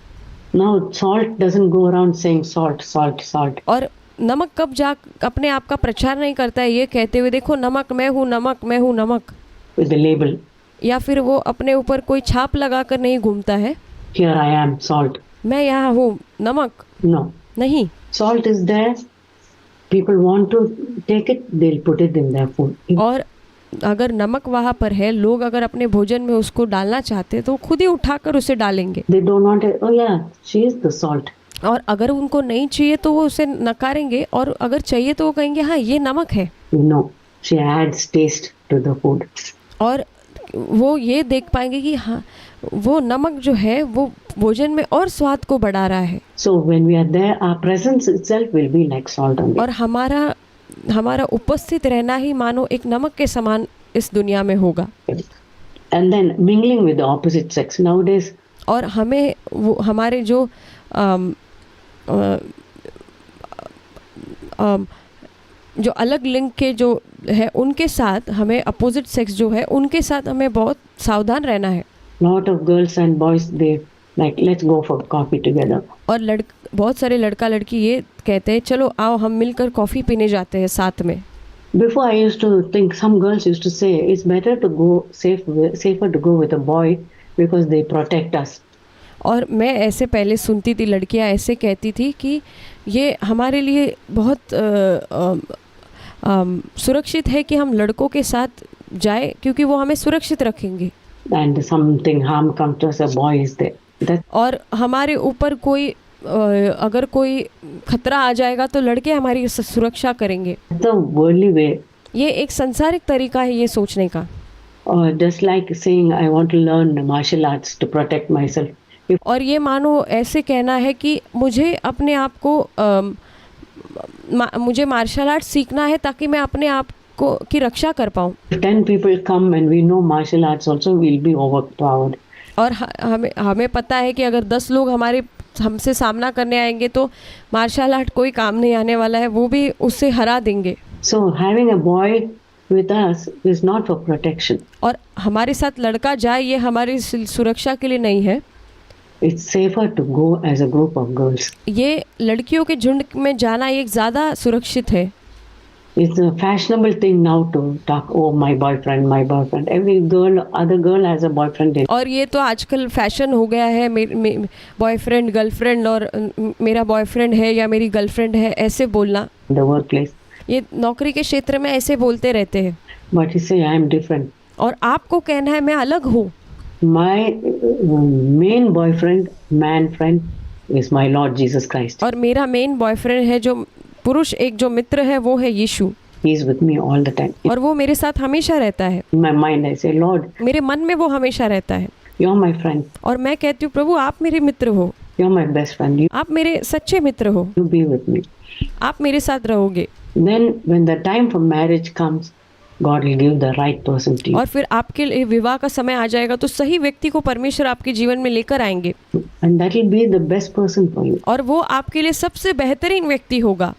Speaker 1: Now, salt doesn't go around saying salt, salt, salt.
Speaker 2: और नमक कब जा अपने आप का प्रचार नहीं करता है ये कहते हुए, देखो नमक मैं हूँ, नमक मैं हूँ, नमक।
Speaker 1: With the label,
Speaker 2: या फिर वो अपने ऊपर कोई छाप लगा कर नहीं घूमता है,
Speaker 1: here I am, salt.
Speaker 2: मैं यहाँ हूँ, नमक
Speaker 1: No.
Speaker 2: नहीं।
Speaker 1: Salt is there. People want to take it, they'll put it in their food.
Speaker 2: और अगर नमक वहाँ पर है, लोग अगर अपने भोजन में उसको डालना चाहते हैं तो खुद ही उठाकर उसे डालेंगे।
Speaker 1: They don't want it. Oh yeah, she is the salt.
Speaker 2: और अगर उनको नहीं चाहिए तो वो उसे नकारेंगे, और अगर चाहिए तो वो कहेंगे हाँ ये नमक है।
Speaker 1: No, she adds taste to the food.
Speaker 2: और वो ये देख पाएंगे कि हाँ वो नमक जो है वो भोजन में और स्वाद को बढ़ा रहा है।
Speaker 1: So when we are there, our presence itself will be like salt only.
Speaker 2: और हमारा उपस्थित रहना ही मानो एक नमक के समान इस दुनिया में होगा।
Speaker 1: And then mingling with the opposite sex. Nowadays,
Speaker 2: और हमें वो हमारे जो जो अलग लिंग के जो है उनके साथ, हमें अपोजिट सेक्स जो है उनके साथ हमें बहुत सावधान रहना है।
Speaker 1: lot of girls and boys, they like, let's go for coffee together.
Speaker 2: और बहुत सारे लड़का लड़की ये कहते हैं चलो आओ हम मिलकर कॉफ़ी पीने जाते हैं साथ में।
Speaker 1: Before I used to think, some girls used to say, it's better to go safer to go with a boy because they protect us.
Speaker 2: और मैं ऐसे पहले सुनती थी, लड़कियां ऐसे कहती थी कि ये हमारे लिए बहुत सुरक्षित है कि हम लड़कों के साथ जाए क्योंकि वो हमें सुरक्षित रखेंगे।
Speaker 1: And something harm comes to us, a boy is there. That
Speaker 2: और हमारे ऊपर कोई अगर कोई खतरा आ जाएगा तो लड़के हमारी सुरक्षा करेंगे।
Speaker 1: the worldly way.
Speaker 2: ये एक सांसारिक तरीका है ये सोचने का।
Speaker 1: Or just like saying, I want to learn martial arts to protect myself. If
Speaker 2: और ये मानो ऐसे कहना है कि मुझे अपने आप को मुझे मार्शल आर्ट सीखना है ताकि मैं अपने आप को की रक्षा कर पाऊँ।
Speaker 1: 10 people come and we know martial arts also, will be overpowered.
Speaker 2: और हमें पता है कि अगर 10 लोग हमसे सामना करने आएंगे तो मार्शल आर्ट कोई काम नहीं आने वाला है, वो भी उससे हरा देंगे।
Speaker 1: So having a boy with us is not for protection.
Speaker 2: और हमारे साथ लड़का जाए ये हमारी सुरक्षा के लिए नहीं है।
Speaker 1: It's safer to go as a group of girls.
Speaker 2: ये लड़कियों के झुंड में जाना एक ज़्यादा सुरक्षित है।
Speaker 1: It's a fashionable thing now to talk, oh my boyfriend, my boyfriend. Every girl, other girl has a boyfriend.
Speaker 2: और ये तो आजकल फैशन हो गया है, बॉयफ्रेंड गर्लफ्रेंड, और मेरा बॉयफ्रेंड है या मेरी गर्लफ्रेंड है ऐसे बोलना।
Speaker 1: In the workplace.
Speaker 2: ये नौकरी के क्षेत्र में ऐसे बोलते रहते हैं।
Speaker 1: But you say, I am different.
Speaker 2: और आपको कहना है मैं अलग हूँ।
Speaker 1: My main boyfriend, man friend, is my Lord Jesus Christ.
Speaker 2: और मेरा मेन बॉयफ्रेंड है, जो पुरुष एक जो मित्र है वो है यीशु।
Speaker 1: He is with me all the time.
Speaker 2: और वो मेरे साथ हमेशा रहता है।
Speaker 1: In my mind, I say, Lord,
Speaker 2: मेरे मन में वो हमेशा रहता है।
Speaker 1: you're my friend.
Speaker 2: और मैं कहती हूँ प्रभु आप मेरे मित्र हो,
Speaker 1: You're my best friend.
Speaker 2: आप मेरे सच्चे मित्र हो,
Speaker 1: You be with me.
Speaker 2: आप मेरे साथ रहोगे।
Speaker 1: Then when the time for marriage comes, God will give the right person to you.
Speaker 2: और फिर आपके लिए विवाह का समय आ जाएगा तो सही व्यक्ति को परमेश्वर आपके जीवन में लेकर आएंगे
Speaker 1: And that will be the best person for you.
Speaker 2: और वो आपके लिए सबसे बेहतरीन व्यक्ति होगा।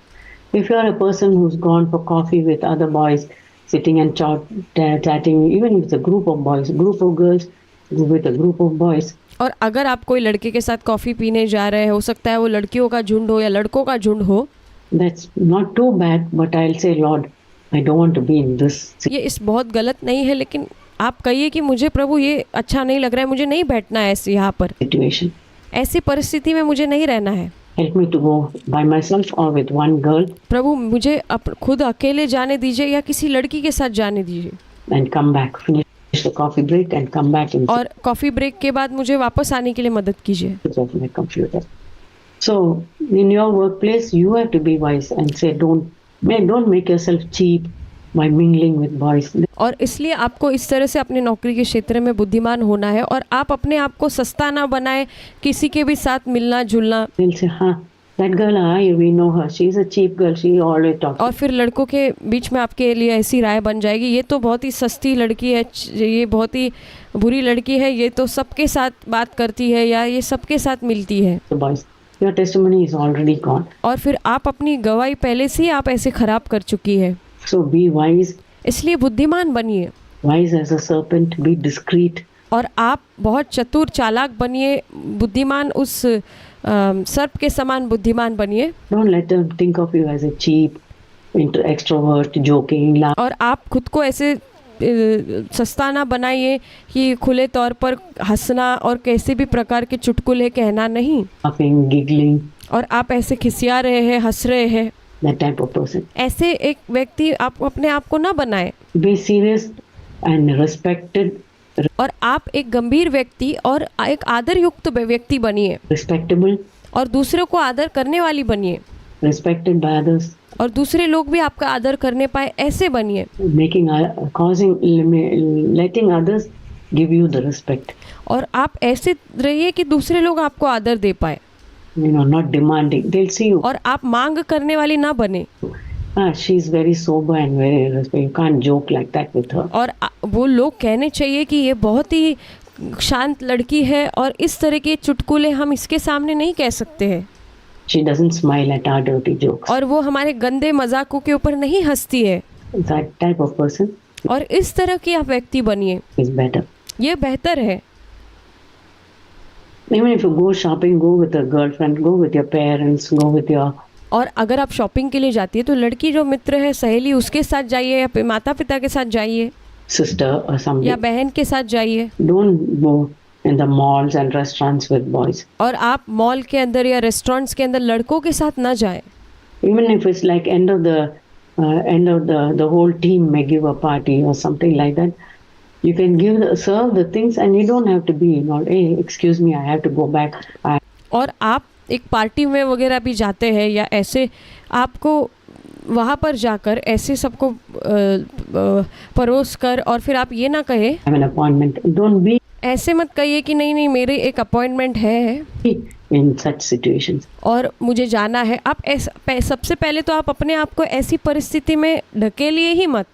Speaker 1: If you are a person who's gone for coffee with other boys, sitting and chatting, even if it's a group of boys, group of girls with a group of boys,
Speaker 2: और अगर आप कोई लड़के के साथ कॉफ़ी पीने जा रहे हैं, हो सकता है वो लड़कियों का झुंड हो या लड़कों का झुंड हो,
Speaker 1: that's not too bad, but I'll say, Lord, I don't want to be in this
Speaker 2: ये इस बहुत गलत नहीं है, लेकिन आप कहिए कि मुझे प्रभु ये अच्छा नहीं लग रहा है, मुझे नहीं बैठना है ऐसे यहाँ पर,
Speaker 1: situation.
Speaker 2: ऐसी परिस्थिति में मुझे नहीं रहना है।
Speaker 1: Help me to go by myself or with one girl
Speaker 2: प्रभु मुझे खुद अकेले जाने दीजिए या किसी लड़की के साथ जाने दीजिए
Speaker 1: and come back, finish the coffee break and come back and
Speaker 2: और कॉफ़ी ब्रेक के बाद मुझे वापस आने के लिए मदद कीजिए।
Speaker 1: sit off my computer. So in your workplace, you have to be wise and say, don't make yourself cheap by mingling with boys.
Speaker 2: और इसलिए आपको इस तरह से अपने नौकरी के क्षेत्र में बुद्धिमान होना है और आप अपने आप को सस्ता ना बनाए किसी के भी साथ मिलना जुलना।
Speaker 1: They'll say, that girl, we know her. She's a cheap girl. She always talks.
Speaker 2: और फिर लड़कों के बीच में आपके लिए ऐसी राय बन जाएगी, ये तो बहुत ही सस्ती लड़की है, ये बहुत ही बुरी लड़की है, ये तो सबके साथ बात करती है या ये सबके साथ मिलती है।
Speaker 1: The boys, your testimony is already gone.
Speaker 2: और फिर आप अपनी गवाही पहले से ही आप ऐसे खराब कर चुकी है।
Speaker 1: So be wise.
Speaker 2: इसलिए बुद्धिमान बनिए।
Speaker 1: Wise as a serpent, be discreet.
Speaker 2: और आप बहुत चतुर चालाक बनिए, बुद्धिमान उस सर्प के समान बुद्धिमान बनिए।
Speaker 1: Don't let them think of you as a cheap, extrovert, joking, laugh.
Speaker 2: और आप खुद को ऐसे सस्ता ना बनाइए कि खुले तौर पर हंसना और कैसे भी प्रकार के चुटकुले कहना नहीं।
Speaker 1: Laughing, giggling,
Speaker 2: और आप ऐसे खिसिया रहे हैं, हंस रहे हैं,
Speaker 1: that type of person.
Speaker 2: ऐसे एक व्यक्ति आप अपने आप को ना बनाए।
Speaker 1: Be serious and respected,
Speaker 2: और आप एक गंभीर व्यक्ति और एक आदर युक्त व्यक्ति बनिए
Speaker 1: respectable,
Speaker 2: और दूसरों को आदर करने वाली बनिए
Speaker 1: respected by others,
Speaker 2: और दूसरे लोग भी आपका आदर करने पाए ऐसे बनिए।
Speaker 1: letting others give you the respect.
Speaker 2: और आप ऐसे रहिए कि दूसरे लोग आपको आदर दे पाए।
Speaker 1: Not demanding. They'll see you.
Speaker 2: और आप मांग करने वाली ना बने।
Speaker 1: She's very sober and very respectful. You can't joke like that with her.
Speaker 2: और वो लोग कहने चाहिए कि ये बहुत ही शांत लड़की है और इस तरह के चुटकुले हम इसके सामने नहीं कह सकते हैं।
Speaker 1: She doesn't smile at our dirty jokes.
Speaker 2: और वो हमारे गंदे मजाकों के ऊपर नहीं हंसती है।
Speaker 1: That type of person
Speaker 2: और इस तरह की आप व्यक्ति बनिए,
Speaker 1: is better.
Speaker 2: ये बेहतर है।
Speaker 1: Even if you go shopping, go with a girlfriend, go with your parents, go with your.
Speaker 2: और अगर आप शॉपिंग के लिए जाती है तो लड़की जो मित्र है, सहेली, उसके साथ जाइए या माता पिता के साथ जाइए
Speaker 1: Sister or something.
Speaker 2: या बहन के साथ जाइए।
Speaker 1: Don't go in the malls and restaurants with boys.
Speaker 2: और आप मॉल के अंदर या रेस्टोरेंट्स के अंदर लड़कों के साथ ना जाएं।
Speaker 1: Even if it's like end of the whole team may give a party or something like that, you can serve the things and you don't have to be, hey, excuse me, I have to go back.
Speaker 2: और आप एक party में वगैरह भी जाते हैं या ऐसे आपको वहाँ पर जाकर ऐसे सबको परोस कर और फिर आप ये ना कहे,
Speaker 1: I have an appointment. Don't be
Speaker 2: ऐसे मत कहिए कि नहीं नहीं मेरी एक अपॉइंटमेंट है
Speaker 1: in such situations.
Speaker 2: और मुझे जाना है। आप सबसे पहले तो आप अपने आप को ऐसी परिस्थिति में ढकेलिए ही मत।